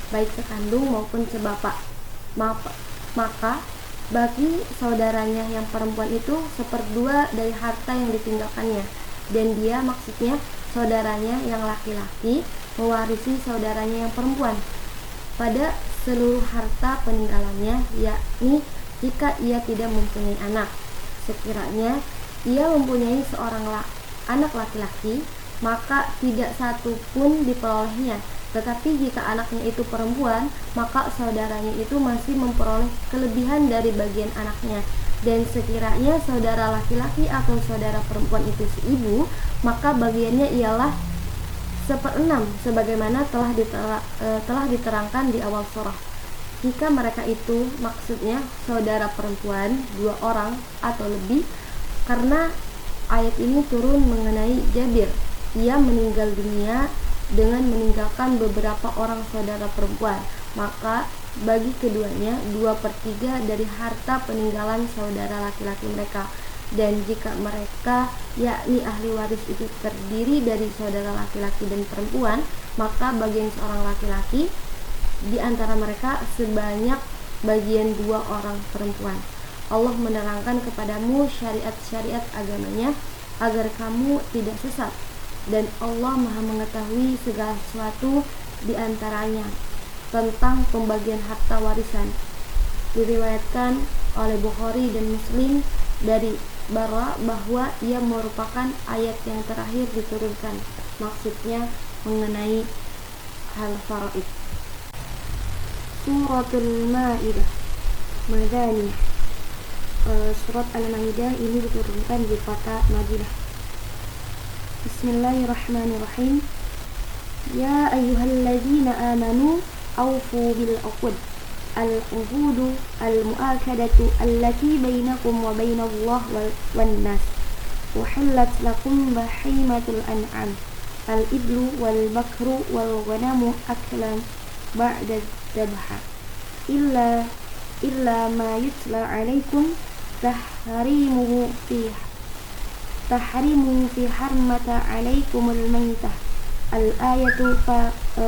baik sekandung maupun sebapak, maka Bagi saudaranya yang perempuan itu seperdua dari harta yang ditinggalkannya, dan dia, maksudnya saudaranya yang laki-laki, mewarisi saudaranya yang perempuan pada seluruh harta peninggalannya, yakni jika ia tidak mempunyai anak. Sekiranya ia mempunyai seorang anak laki-laki, maka tidak satu pun diperolehnya. Tetapi jika anaknya itu perempuan, maka saudaranya itu masih memperoleh kelebihan dari bagian anaknya. Dan sekiranya saudara laki-laki atau saudara perempuan itu seibu, maka bagiannya ialah 1/6 sebagaimana telah diterangkan di awal surah. Jika mereka itu, maksudnya saudara perempuan 2 orang atau lebih, karena ayat ini turun mengenai Jabir. Ia meninggal dunia dengan meninggalkan beberapa orang saudara perempuan, maka bagi keduanya 2/3 dari harta peninggalan saudara laki-laki mereka. Dan jika mereka, yakni ahli waris itu terdiri dari saudara laki-laki dan perempuan, maka bagian seorang laki-laki di antara mereka sebanyak bagian 2 orang perempuan. Allah menerangkan kepadamu syariat-syariat agamanya agar kamu tidak sesat, dan Allah Maha mengetahui segala sesuatu di antaranya tentang pembagian harta warisan. Diriwayatkan oleh Bukhari dan Muslim dari Bara bahwa ia merupakan ayat yang terakhir diturunkan, maksudnya mengenai hal faraid. Suratul Maidah Madani. Surat Al-Maidah ini diturunkan di kota Madinah. Bismillahirrahmanirrahim. Ya ayyuhalladzina amanu awfu bil uqud al-uhudu al-mu'akadatu allati bainakum wa bainallah wan nas. Uhillat lakum bahimatul an'am al-iblu wal bakru wal ghanamu aklan ba'da dhabha illa ma yutla alaikum tahrimu fi harmata alaikumul maitah al-ayatu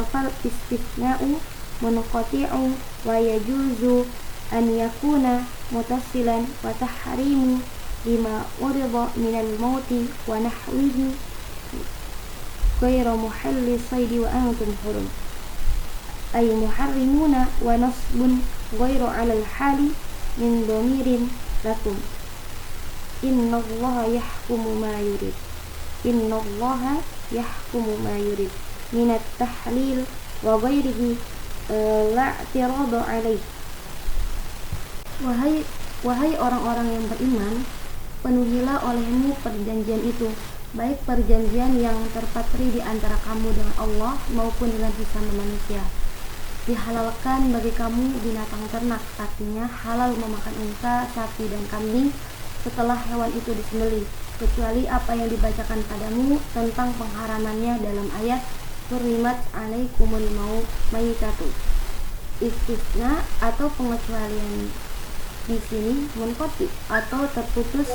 fal istisna'u munqati'u wa yajuzu an yakuna mutasilan wa tahrimu lima urida minal mauti wa nahwihi ghayra muhalli saydi wa antum hurum ay muharrimuna wa nasbun ghayru alal hali min dhamirin lakum innallaha yahkumu ma yurid minat tahlil wa ghairihi la'tiradu alaih. Wahai orang-orang yang beriman, penuhilah olehmu perjanjian itu, baik perjanjian yang terpatri di antara kamu dengan Allah maupun dengan sesama manusia. Dihalalkan bagi kamu binatang ternak, artinya halal memakan unta, sapi, dan kambing setelah hewan itu disembelih, kecuali apa yang dibacakan padamu tentang pengharamannya dalam ayat Hurrimat alaikumul maitatu. Istisna atau pengecualian di sini munqati atau terputus,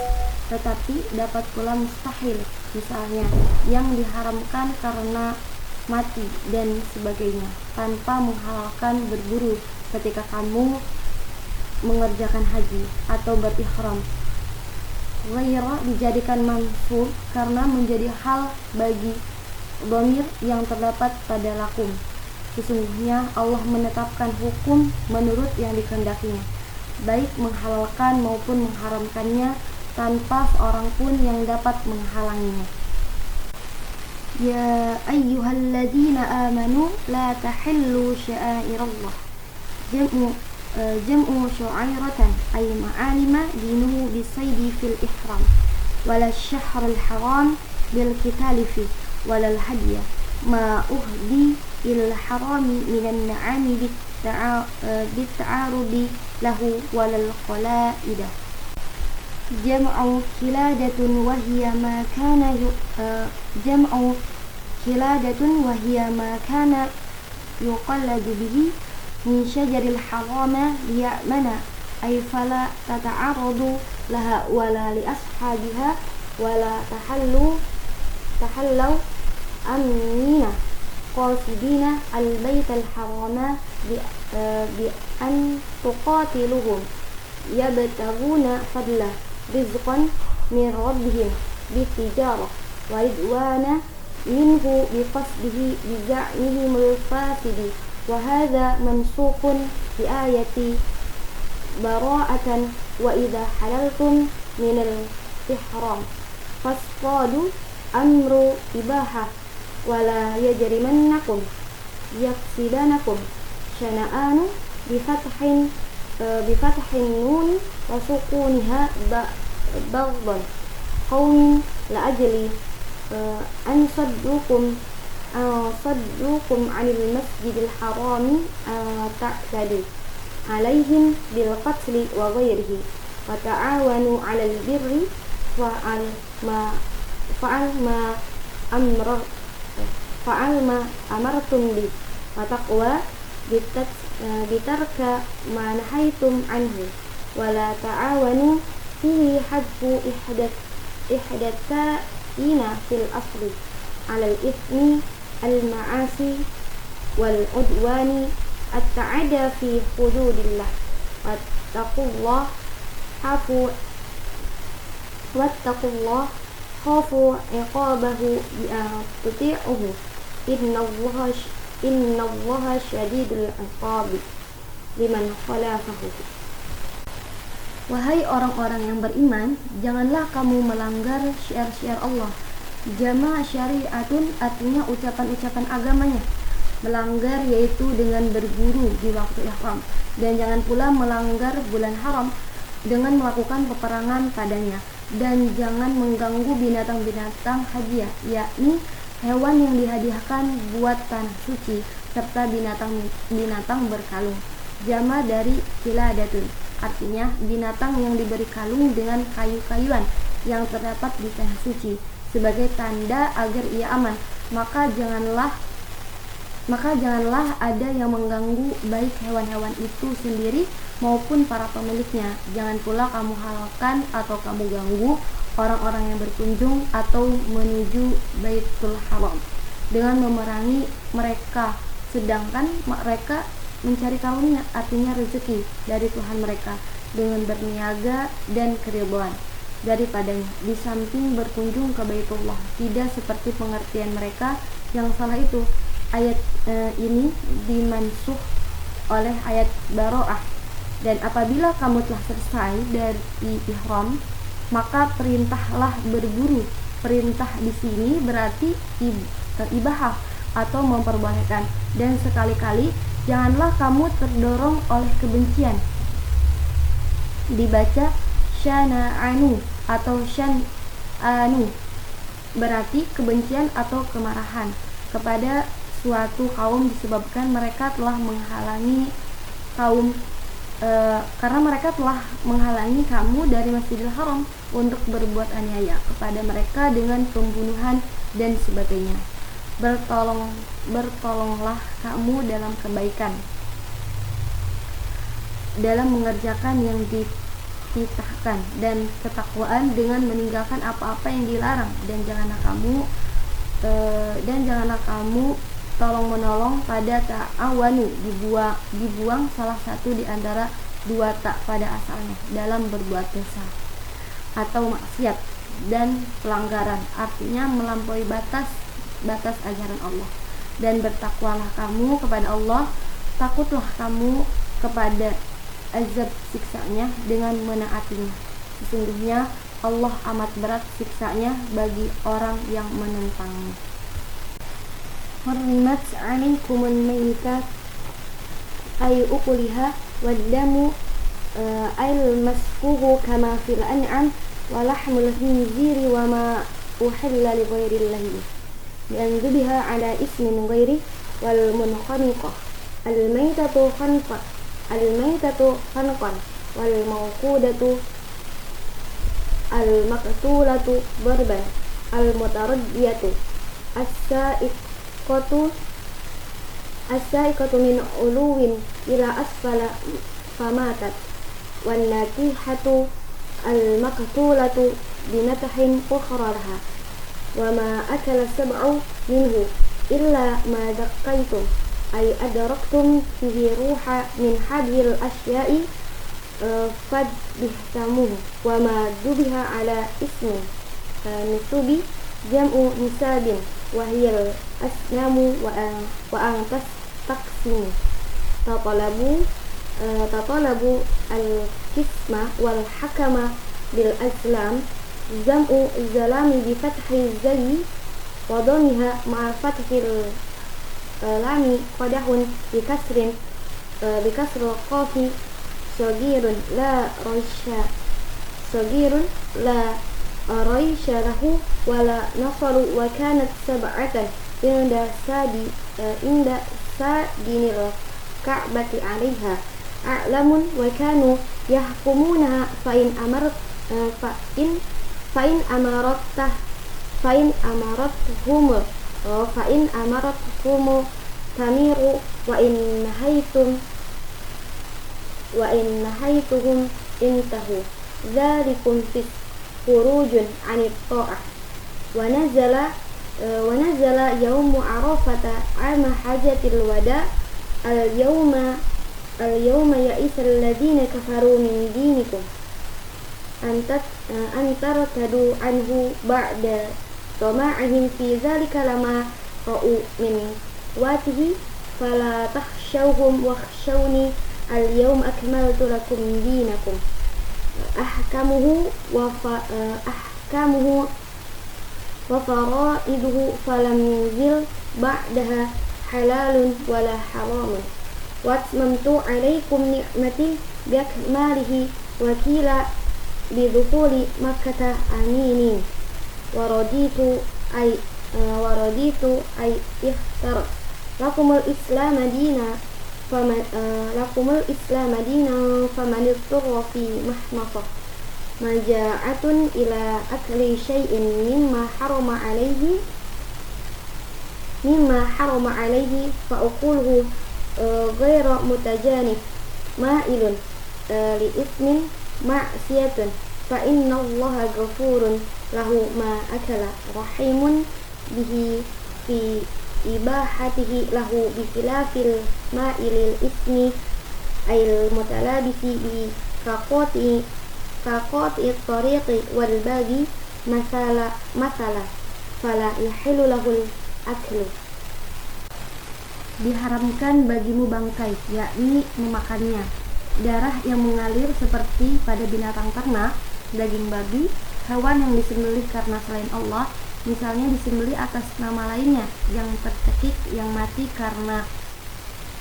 tetapi dapat pula mustahil, misalnya yang diharamkan karena mati dan sebagainya, tanpa menghalalkan berburu ketika kamu mengerjakan haji atau berihram. Ghaira dijadikan mansub karena menjadi hal bagi dhamir yang terdapat pada lakum. Sesungguhnya Allah menetapkan hukum menurut yang dikehendakinya, baik menghalalkan maupun mengharamkannya, tanpa seorang pun yang dapat menghalanginya. Ya ayyuhalladzina amanu la tahillu sya'airallah. Jam'u syu'airatan ay ma'alima dinuhu bisaydi fil ihram wala syahrul haram bil qitali fi wala al-hadya ma uhdi il harami minan na'ami bitta'arudi lahu wala al-qalaidah. Jam'u kiladatun wahiya ma kana yuqalladu bihi min syajaril harama liya'mana ay fala tata'aradu laha wala li ashabiha wala tahallaw amina qasidina al-baital harama bi an tuqatiluhum yabtaguna fadla rizqan min rabbihim bitijarah wa ridwana minhu biqasdihi bija'nihimul fasidi wa hadha mansukun bi ayati bara'atan wa idha halaltum minal ihram fasqadu amru ibahah wala yajrimannakum yaksibanakum syana'anu bifathin nun wa sukuniha bagdan qawmin la ajli an saddukum anil masjidil harami ta'tadu alaihim bil qatli wa ghairihi wa ta'awanu 'alal birri fa'al ma amartum bi wa taqwa bitarka ma nahaitum anhu wa la ta'awanu fihi hadfu ihdatsina fil asli 'alal ithmi al ma'asi wal udwani at-ta'ada fi hududillah wattaqullah khafu iqabahu bi tuti'uhu innallaha syadidul iqab liman khalafahu. Wahai orang-orang yang beriman, janganlah kamu melanggar syiar-syiar Allah. Jama' syari'atun artinya ucapan-ucapan agamanya. Melanggar yaitu dengan berburu di waktu ihram, dan jangan pula melanggar bulan haram dengan melakukan peperangan padanya, dan jangan mengganggu binatang-binatang hadiah, yakni hewan yang dihadiahkan buat tanah suci, serta binatang-binatang berkalung. Jama dari kiladatun, artinya binatang yang diberi kalung dengan kayu-kayuan yang terdapat di tanah suci sebagai tanda agar ia aman. Maka janganlah ada yang mengganggu baik hewan-hewan itu sendiri maupun para pemiliknya. Jangan pula kamu halalkan atau kamu ganggu orang-orang yang berkunjung atau menuju Baitul Haram dengan memerangi mereka, sedangkan mereka mencari karunia, artinya rezeki dari Tuhan mereka, dengan berniaga dan keridhaan daripadanya, di samping berkunjung ke Baitullah. Tidak seperti pengertian mereka yang salah itu. Ayat ini dimansuh oleh ayat Baro'ah. Dan apabila kamu telah selesai dari ihram, maka perintahlah berburu. Perintah di sini berarti ibahah atau memperbolehkan. Dan sekali-kali janganlah kamu terdorong oleh kebencian. Dibaca syana'anu atau syan'anu, berarti kebencian atau kemarahan kepada suatu kaum disebabkan mereka telah menghalangi karena mereka telah menghalangi kamu dari Masjidil Haram untuk berbuat aniaya kepada mereka dengan pembunuhan dan sebagainya. Bertolonglah kamu dalam kebaikan, dalam mengerjakan yang dititahkan, dan ketakwaan dengan meninggalkan apa-apa yang dilarang, dan janganlah kamu tolong menolong pada ta'awanu, dibuang salah satu di antara dua tak pada asalnya dalam berbuat dosa atau maksiat dan pelanggaran, artinya melampaui batas ajaran Allah. Dan bertakwalah kamu kepada Allah, takutlah kamu kepada azab siksanya dengan menaatinya. Sesungguhnya Allah amat berat siksanya bagi orang yang menentangnya. Hurrimat 'alaikumul maytah ay uquliha wad-damu ay masfuhu kama fil an'am wa lahmul khinziri wa ma uhilla li ghairillahi bi biha 'ala ismin ghairi wal munkhaniqah al-maytatu khanqan wal mawqudatu al-maqtulatu darban al-mutaraddiyatu as-sa'iqatu min uluwin ila asfala famatat wan nakihatu al-maqtulatu binatahin ukhraha wa ma akala sab'u minhu illa ma daqqaytum ay adraktum fihi ruha min hadhil asya'i fadbihtamuhu wa ma dubiha ala ismi nusubi jam'u nisabin wahiyal asnamu wa an taqsimu tatalabu al-kisma wal hakama bil azlam jam'u zalami bi fathi zayi wa dhammiha ma'a fathil lami qadahun bi kasril qafi sagirun la raisha lahu wala nasaru wa kanat sab'atan inda sadinil ka'bati 'alaiha a'lamun wa kanu yahkumunaha fa in amarathum tamiru wa in nahaytuhum intahu dzalikum fis khurujun 'anit tha'ah wa nazala yaumu arafata 'ama hajatil wada al-yawma ya'isal ladina kafaru min dinikum antartadu anhu ba'da tama'ihim fi dzalika lama ra'u min watihi fala takhshawhum wakhshawni al-yawma akmaltu lakum dinakum ahkamuhu wa faraiduhu falam yunzil ba'daha halalun wala haramun wa atmamtu alaikum ni'mati biakmalihi wa kila bidhukuli makkata aminin wa raditu ay ikhtar lakumul islam dina faman ittarra fi mahmasah maja'atun ila akli syai'in mimma harama alaihi fa uquluhu ghairu mutajanif ma'ilun li ismin ma'siyatun fa inna allaha ghafurun lahu ma akala rahimun bihi fi ibahatihi lahu bi khilafil ma'ilil ismi ayil mutalabisi bi kaqati tariqi wal bagi masala fala yahillu lahul aklu. Diharamkan bagimu bangkai, yakni memakannya. Darah yang mengalir seperti pada binatang ternak, daging babi, hewan yang disembelih karena selain Allah, misalnya disembelih atas nama lainnya, yang tercekik, yang mati karena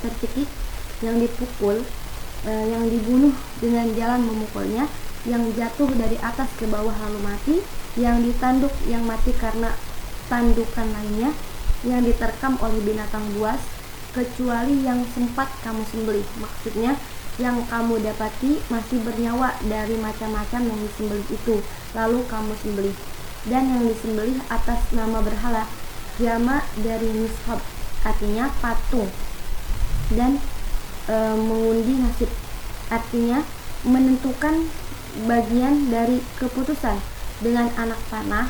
tercekik, yang dipukul, yang dibunuh dengan jalan memukulnya, yang jatuh dari atas ke bawah lalu mati, yang ditanduk, yang mati karena tandukan lainnya, yang diterkam oleh binatang buas, kecuali yang sempat kamu sembelih. Maksudnya yang kamu dapati masih bernyawa dari macam-macam yang disembelih itu, lalu kamu sembelih. Dan yang disembelih atas nama berhala, jama dari nishab, artinya patung, dan mengundi nasib, artinya menentukan bagian dari keputusan dengan anak panah.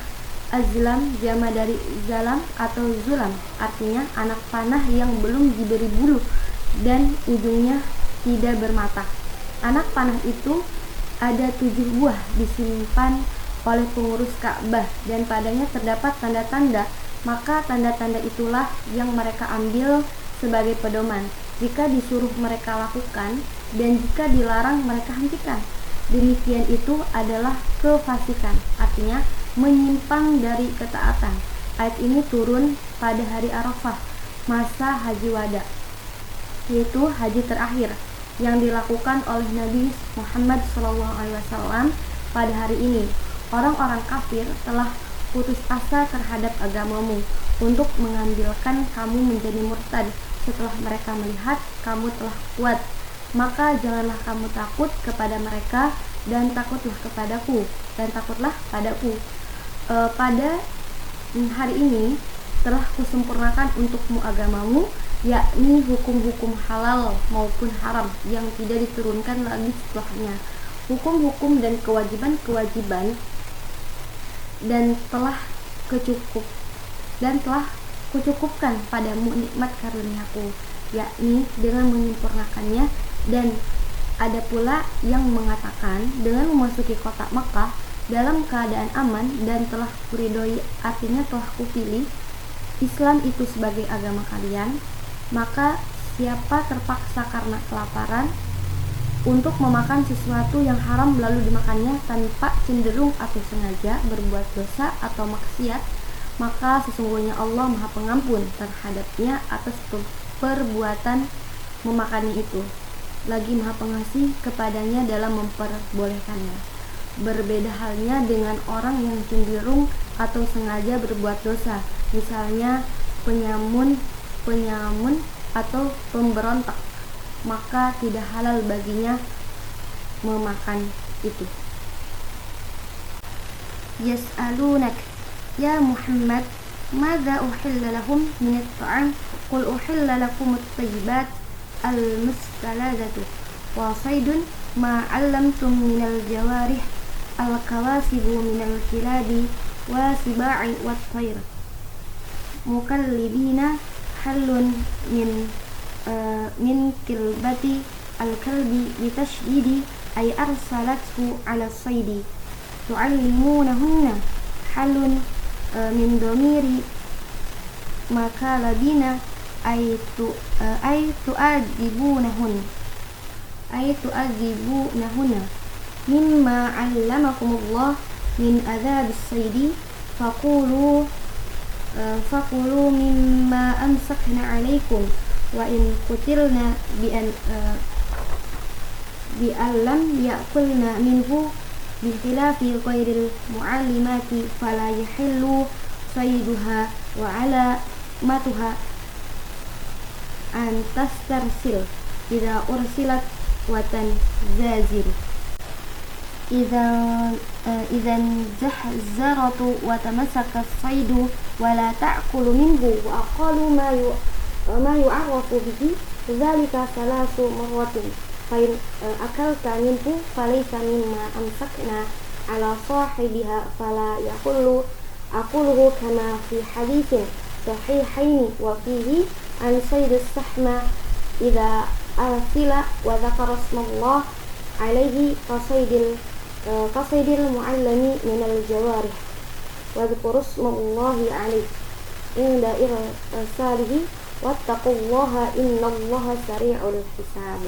Azlam jama dari zalam atau zulam, artinya anak panah yang belum diberi bulu dan ujungnya tidak bermata. Anak panah itu ada 7 buah disimpan oleh pengurus Ka'bah dan padanya terdapat tanda-tanda, maka tanda-tanda itulah yang mereka ambil sebagai pedoman jika disuruh mereka lakukan dan jika dilarang mereka hentikan. Demikian itu adalah kefasikan, artinya menyimpang dari ketaatan. Ayat ini turun pada hari Arafah, masa haji wada, yaitu haji terakhir yang dilakukan oleh Nabi Muhammad SAW pada hari ini. Orang-orang kafir telah putus asa terhadap agamamu untuk mengambilkan kamu menjadi murtad setelah mereka melihat kamu telah kuat. Maka janganlah kamu takut kepada mereka dan takutlah kepadaku dan takutlah padaku. Pada hari ini telah kusempurnakan untukmu agamamu, yakni hukum-hukum halal maupun haram yang tidak diturunkan lagi setelahnya, hukum-hukum dan kewajiban-kewajiban, dan telah kucukupkan padamu nikmat karuniaku, yakni dengan menyempurnakannya dan Ada pula yang mengatakan dengan memasuki kota Makkah dalam keadaan aman dan telah kuridhoi, artinya telah kupilih Islam itu sebagai agama kalian, maka siapa terpaksa karena kelaparan untuk memakan sesuatu yang haram lalu dimakannya tanpa cenderung atau sengaja berbuat dosa atau maksiat, maka sesungguhnya Allah Maha Pengampun terhadapnya atas perbuatan memakannya itu, lagi Maha Pengasih kepadanya dalam memperbolehkannya. Berbeda halnya dengan orang yang cenderung atau sengaja berbuat dosa, misalnya penyamun atau pemberontak, maka tidak halal baginya memakan itu. Yas'alunak ya Muhammad madza uhilla lahum min at-ta'am qul uhilla lakum at-tayyibat al-mustaladatu wa saydun ma 'allamtum min al-jawarih al-kawasibu min al-kilabi wa siba'i wat-tayr mukallibina halun min kilbati al-kalbi bitashdidi ay arsalathu ala saydi tu'allimunahunna halun min domiri makalabina ay tu'adzibunahunna mimma 'allamakumullah min adzabis saydi faqulu mimma amsakna 'alaikum wa in qutilna bi allam ya'kulna minhu bi khilafi ghairil mu'allimati fala yahillu sayduha wa ala matuha an tastarsil idza ursilat wa tanzazir idzan zahzaratu wa tamassaka as-saydu wa la ta'kulu minhu wa aqalu ma yu'arrafu bihi dzalika salasu marratin fa in akalta minhu falaysa mimma amsakna ala sahibiha fala yaqulu aquluhu kama fi haditsin sahihaini wa fihi an sayyidis sahma idza arsila wa dzakara ismallah alaihi qasaidil muallami minal jawarih wa dzkuru ismallahi alaihi inda irsalihi wattaqullaha innallaha sari'ul hisab.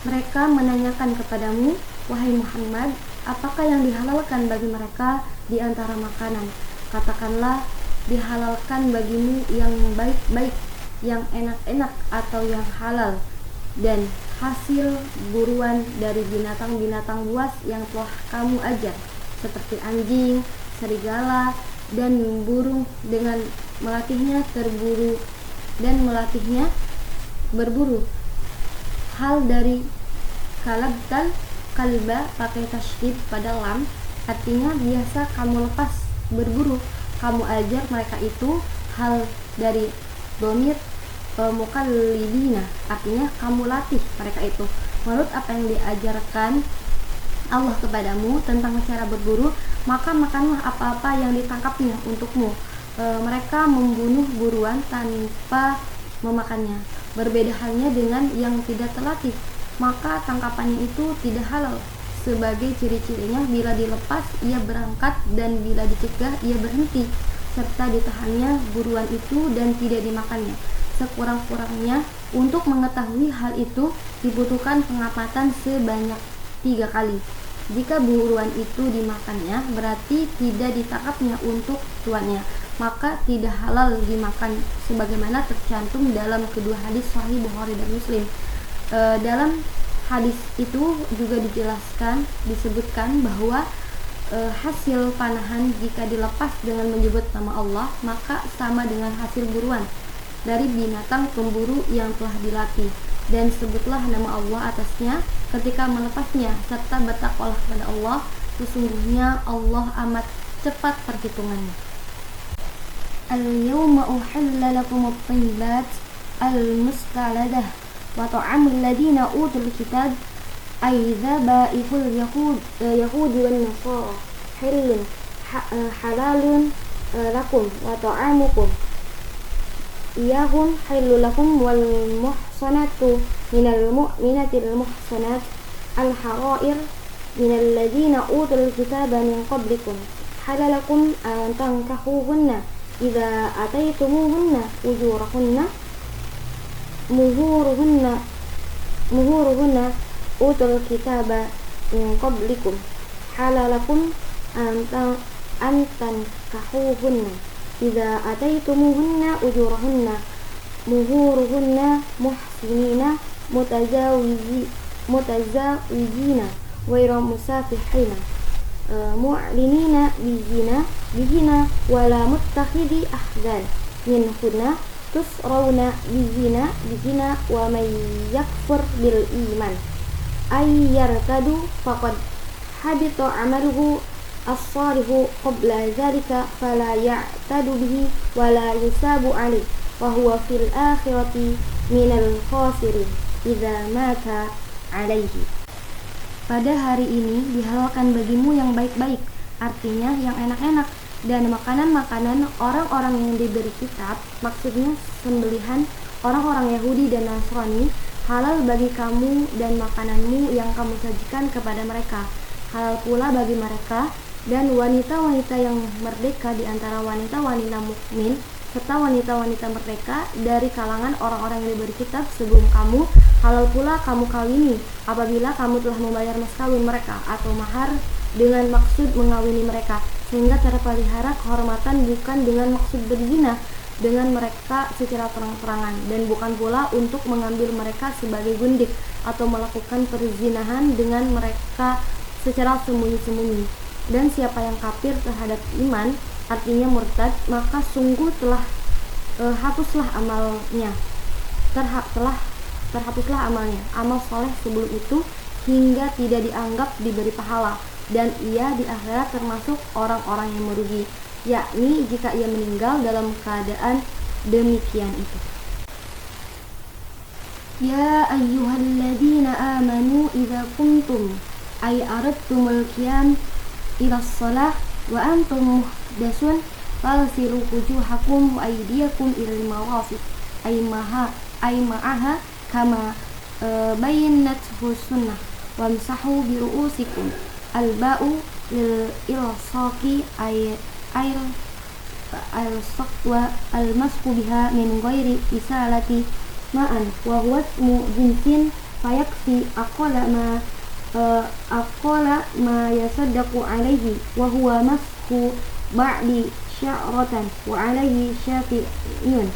Mereka menanyakan kepadamu, wahai Muhammad, apakah yang dihalalkan bagi mereka di antara makanan? Katakanlah, dihalalkan bagimu yang baik-baik, yang enak-enak atau yang halal, dan hasil buruan dari binatang-binatang buas yang telah kamu ajar, seperti anjing, serigala, dan burung, dengan melatihnya terburu dan melatihnya berburu. Hal dari kalabtal kalba pakai tasydid pada lam, artinya biasa kamu lepas berburu, kamu ajar mereka itu. Hal dari domir mukallibina, artinya kamu latih mereka itu menurut apa yang diajarkan Allah kepadamu tentang cara berburu, maka makanlah apa-apa yang ditangkapnya untukmu. Mereka membunuh buruan tanpa memakannya. Berbeda halnya dengan yang tidak terlatih, maka tangkapannya itu tidak halal. Sebagai ciri-cirinya, bila dilepas ia berangkat, dan bila dicegah ia berhenti, serta ditahannya buruan itu dan tidak dimakannya. Sekurang-kurangnya untuk mengetahui hal itu dibutuhkan pengamatan sebanyak 3 kali. Jika buruan itu dimakannya, berarti tidak ditangkapnya untuk tuannya, maka tidak halal dimakan, sebagaimana tercantum dalam kedua hadis Sahih Bukhari dan Muslim. Dalam hadis itu juga disebutkan bahwa hasil panahan jika dilepas dengan menyebut nama Allah, maka sama dengan hasil buruan dari binatang pemburu yang telah dilatih, dan sebutlah nama Allah atasnya ketika melepasnya, serta bertakwalah kepada Allah, sesungguhnya Allah amat cepat perhitungannya. Al-yawma uhilla lakum at-tayyibat al-mustaladah wa ta'amul ladina utul kitab ay dhaba'ihul yahudi wan nasara halalun lakum wa ta'amukum iyahun halul lakum wal muhsanatu minal mu'minatil muhsanat al harair minal ladzina utul kitaba min qablikum halalakum an tankahuhunna idza ataitumuhunna ujurahunna muhuruhunna utul kitaba min qablikum halalakum an tankahuhunna idza ataitumuhunna ujurahunna muhuruhunna muhsinina mutazawijina ghairu musafihina mu'linina bizina wala muttakhidi ahdan minhunna tusrawna bizina wa may yakfur bil iman ay yartadu faqad habita amaluhu as-salihu qabla dhalika fala ya'tadu bihi wala yusabu alih wa huwa fil akhirati minal khasirin idza mata alaihi. Pada hari ini dihalalkan bagimu yang baik-baik, artinya yang enak-enak, dan makanan-makanan orang-orang yang diberi kitab, maksudnya sembelihan orang-orang Yahudi dan Nasrani, halal bagi kamu dan makananmu yang kamu sajikan kepada mereka, halal pula bagi mereka dan wanita-wanita yang merdeka di antara wanita-wanita mukmin serta wanita-wanita merdeka dari kalangan orang-orang yang diberi kitab sebelum kamu, halal pula kamu kawini apabila kamu telah membayar mas kawin mereka atau mahar dengan maksud mengawini mereka, sehingga terpelihara kehormatan bukan dengan maksud berzina dengan mereka secara terang-terangan, dan bukan pula untuk mengambil mereka sebagai gundik atau melakukan perzinahan dengan mereka secara sembunyi-sembunyi. Dan siapa yang kafir terhadap iman, artinya murtad, maka sungguh telah hapuslah amalnya, terhapuslah amalnya, amal soleh sebelum itu, hingga tidak dianggap diberi pahala, dan ia di akhirat termasuk orang-orang yang merugi, yakni jika ia meninggal dalam keadaan demikian itu. Ya ayyuhalladzina amanu idza kuntum ay aradtumul qiyam ila shalah wa antum muhdasun falsilu wujuhakum wa aydiyakum ilal marafiq ay ma'aha kama bayyinathu sunnah wamsahu bi ru'usikum alba'u lil ilsaqi ay al-saqwa al-masku biha min ghairi isalati ma'an wa huwa ismu jinsin fayakfi aqala ma yasaddaqu alaihi wa huwa masku ba'di sya'ratan wa alaihi syafi'iyun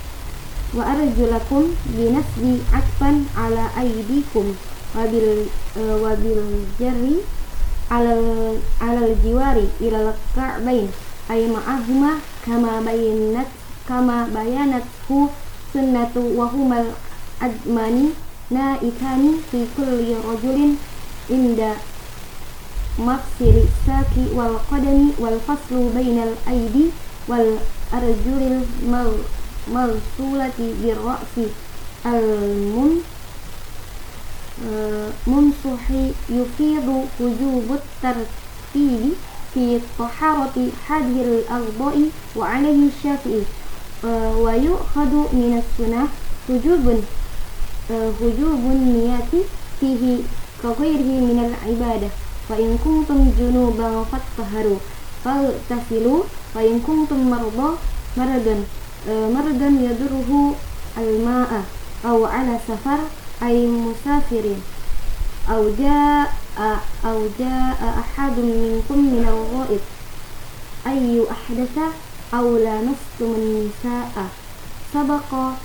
wa arjulakum binasbi atfan ala aydikum wa bil jarri alal jiwari ilal ka'bain ay ma'ahuma kama bayanathu sunnatu wa humal admani naikani fi kulli rajulin inda mafsiri saki wal qadami wal faslu bainal aidi wal arjulil malsulati birra'si munsuhi yufidu wujubut tartibi fi taharati hadhil aghdai wa alaihi syafi'i wa yu'khadu minas sunnah hujubun niyati fihi kaghairihi minal ibadah wa in kuntum junuban fattaharu faltasilu wa in kuntum maradan yadurruhu al-ma'a aw ala safar ay musafirin aw jaa ahadun minkum minal ghaib ayyu ahdatha aw lamastumun nisaa sabaqa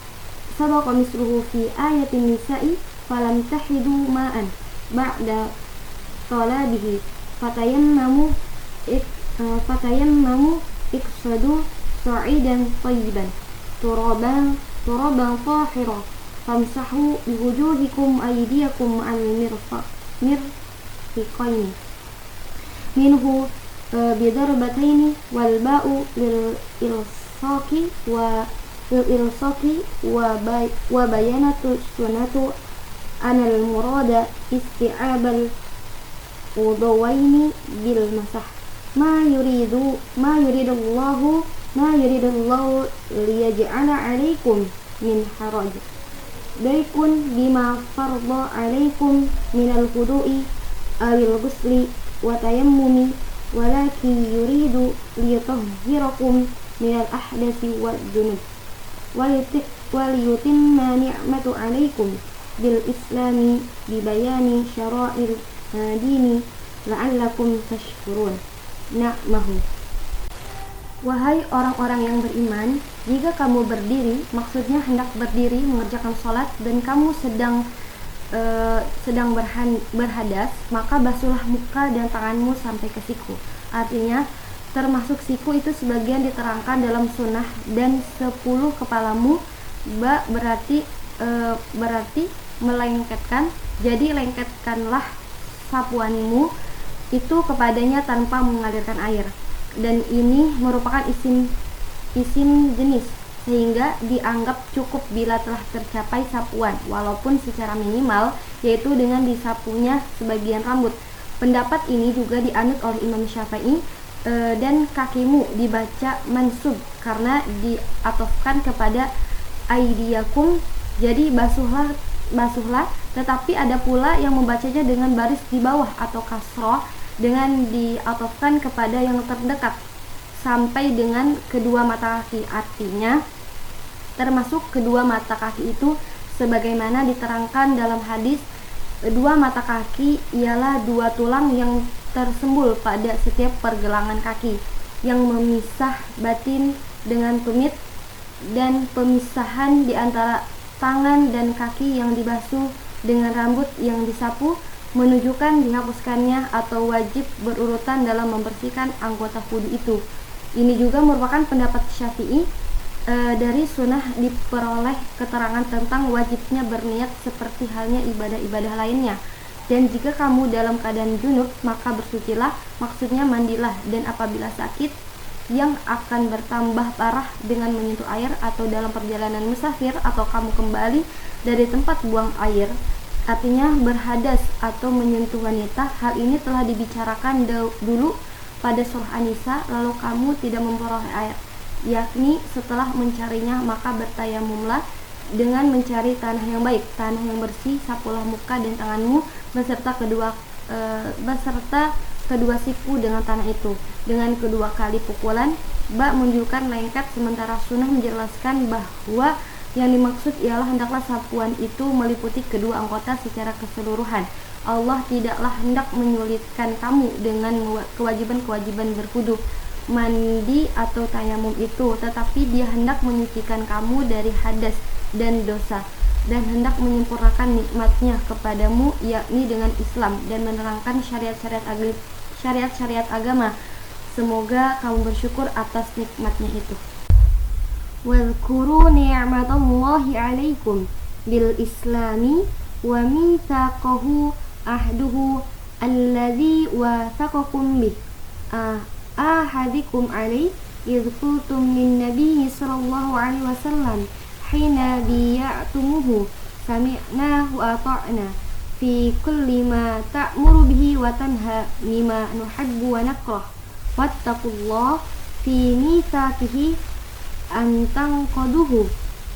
misluhu fi ayatin nisa'i falam tahidu ma'an ba'da talabihi fatayammamu iksadu sa'idan tayyiban turaban tahira famsahu biwujuhikum aydiyakum al-mirfiqaini minhu bidarbataini wal ba'u lil ilsaqi wa bayanatu sunnatu anal murada isti'abal wudawaini bil masah ma yuridullahu ma yuridullahu liyaj'ala 'alaikum min haraj daikun bima farda 'alaikum minal wudu'i awil ghusli wa tayammumi walakin yuridu liyutahhirakum minal ahdasi wad dunub waliyutimma ni'matu 'alaikum bil islami bibayani syara'il dini la'allakum tashkurun na'mahu. Wahai orang-orang yang beriman, jika kamu berdiri, maksudnya hendak berdiri mengerjakan sholat dan kamu sedang berhadas, maka basuhlah muka dan tanganmu sampai ke siku. Artinya, termasuk siku itu sebagian diterangkan dalam sunnah, dan 10 kepalamu berarti melengketkan. Jadi lengketkanlah sapuanmu itu kepadanya tanpa mengalirkan air. Dan ini merupakan isim jenis, sehingga dianggap cukup bila telah tercapai sapuan, walaupun secara minimal, yaitu dengan disapunya sebagian rambut. Pendapat ini juga dianut oleh Imam Syafi'i, dan kakimu dibaca mansub karena diatofkan kepada aidiyakum, jadi basuhlah. Tetapi ada pula yang membacanya dengan baris di bawah atau kasroh dengan diatofkan kepada yang terdekat sampai dengan kedua mata kaki. Artinya termasuk kedua mata kaki itu sebagaimana diterangkan dalam hadis, dua mata kaki ialah dua tulang yang tersembul pada setiap pergelangan kaki yang memisah batin dengan tumit, dan pemisahan di antara tangan dan kaki yang dibasuh dengan rambut yang disapu menunjukkan dihapuskannya atau wajib berurutan dalam membersihkan anggota wudu itu. Ini juga merupakan pendapat Syafi'i. Dari sunnah diperoleh keterangan tentang wajibnya berniat seperti halnya ibadah-ibadah lainnya. Dan jika kamu dalam keadaan junub, maka bersucilah, maksudnya mandilah, dan apabila sakit yang akan bertambah parah dengan menyentuh air, atau dalam perjalanan musafir, atau kamu kembali dari tempat buang air, artinya berhadas atau menyentuh wanita, hal ini telah dibicarakan dulu pada surah An-Nisa, lalu kamu tidak memperoleh air, yakni setelah mencarinya, maka bertayamumlah dengan mencari tanah yang baik, tanah yang bersih, sapulah muka dan tanganmu beserta kedua siku dengan tanah itu dengan kedua kali pukulan. Menunjukkan lengket, sementara sunnah menjelaskan bahwa yang dimaksud ialah hendaklah sapuan itu meliputi kedua anggota secara keseluruhan. Allah tidaklah hendak menyulitkan kamu dengan kewajiban-kewajiban berwudu, mandi atau tayamum itu, tetapi Dia hendak menyucikan kamu dari hadas dan dosa, dan hendak menyempurnakan nikmat-Nya kepadamu, yakni dengan Islam, dan menerangkan syariat-syariat agama. Semoga kamu bersyukur atas nikmat-Nya itu. Wadhkuru ni'matallahi 'alaikum bil islami wa mitsaqahu ahduhu alladzi wathaqakum bih ahadikum 'alaihi idh qultum lin nabiyyi sallallahu alaihi wasallam hina biya'tumuhu sami'na wa ata'na fi kulli ma ta'muru bihi wa tanha mimma nuhibbu wa nakrah wattaqullaha fi mitsaqihi antang qaduhu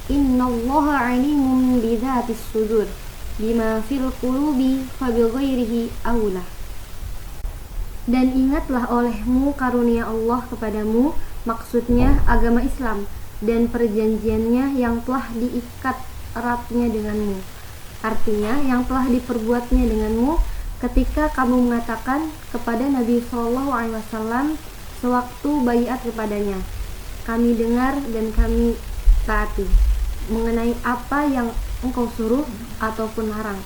innallaha 'alimun bidzatis sudur bima fil qulubi fabighairihi aula. Dan ingatlah olehmu karunia Allah kepadamu, maksudnya agama Islam dan perjanjiannya yang telah diikat eratnya denganmu, artinya yang telah diperbuatnya denganmu ketika kamu mengatakan kepada Nabi SAW sewaktu baiat kepadanya, kami dengar dan kami taati mengenai apa yang engkau suruh ataupun larang,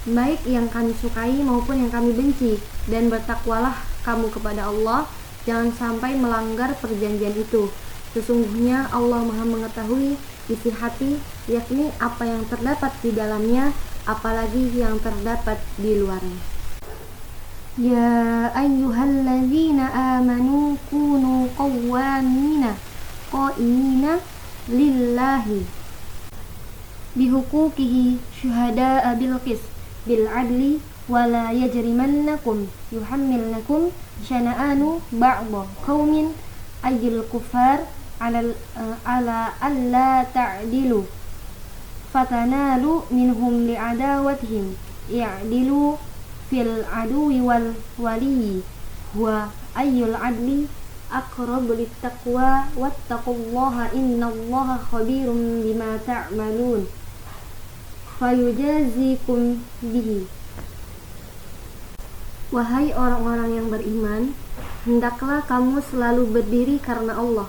baik yang kami sukai maupun yang kami benci, dan bertakwalah kamu kepada Allah, jangan sampai melanggar perjanjian itu. Sesungguhnya Allah Maha mengetahui isi hati, yakni apa yang terdapat di dalamnya, apalagi yang terdapat di luarnya. Ya ayyuhalladzina amanu kunu qawwamina lillahi bihuquqihi syuhada'a bil qis bil adli wala yajrimannakum yuhammilnakum syana'anu ba'da qaumin ayyul kufar ala alla ta'dilu fatanalu minhum li'adawatihim i'dilu fil aduwi wal wali wa ayyul adli aqrabu littaqwa wattaqullaha innallaha khabirum bima ta'malun fayujazikum bihi. Wahai orang-orang yang beriman, hendaklah kamu selalu berdiri karena Allah,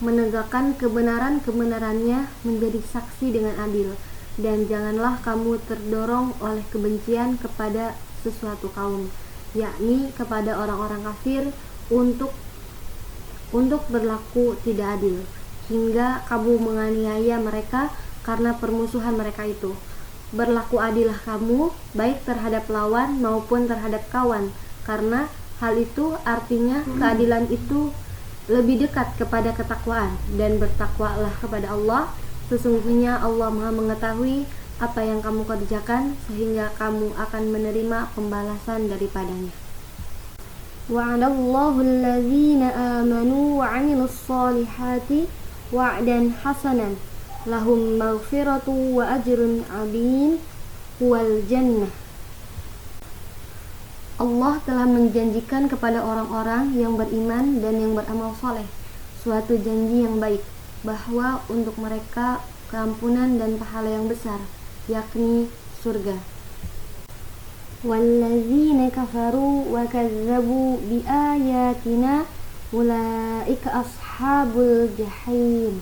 menegakkan kebenaran-kebenarannya, menjadi saksi dengan adil, dan janganlah kamu terdorong oleh kebencian kepada sesuatu kaum, yakni kepada orang-orang kafir, untuk berlaku tidak adil, hingga kamu menganiaya mereka karena permusuhan mereka itu. Berlaku adillah kamu, baik terhadap lawan maupun terhadap kawan, karena hal itu artinya keadilan itu lebih dekat kepada ketakwaan, dan bertakwalah kepada Allah. Sesungguhnya Allah Maha mengetahui apa yang kamu kerjakan, sehingga kamu akan menerima pembalasan daripadanya. Wa'adallahu allazina amanu wa 'amilus solihati wa'dan hasanan lahum maghfiratu wa ajrun 'azim wal jannah. Allah telah menjanjikan kepada orang-orang yang beriman dan yang beramal soleh suatu janji yang baik, bahwa untuk mereka keampunan dan pahala yang besar, yakni surga. Wallazina kafaru wa kazzabu bi ayatina ulaika ashabul jahim.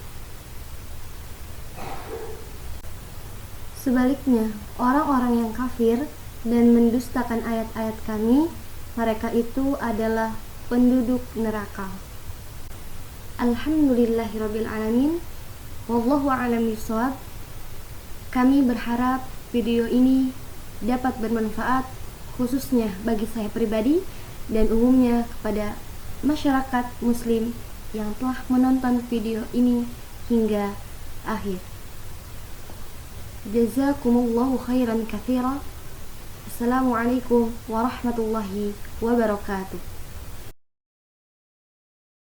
Sebaliknya, orang-orang yang kafir dan mendustakan ayat-ayat kami, mereka itu adalah penduduk neraka. Alhamdulillahirabbil alamin. Wallahu a'lam bishawab. Kami berharap video ini dapat bermanfaat, khususnya bagi saya pribadi dan umumnya kepada masyarakat muslim yang telah menonton video ini hingga akhir. Jazakumullahu khairan katsira. Assalamualaikum warahmatullahi wabarakatuh.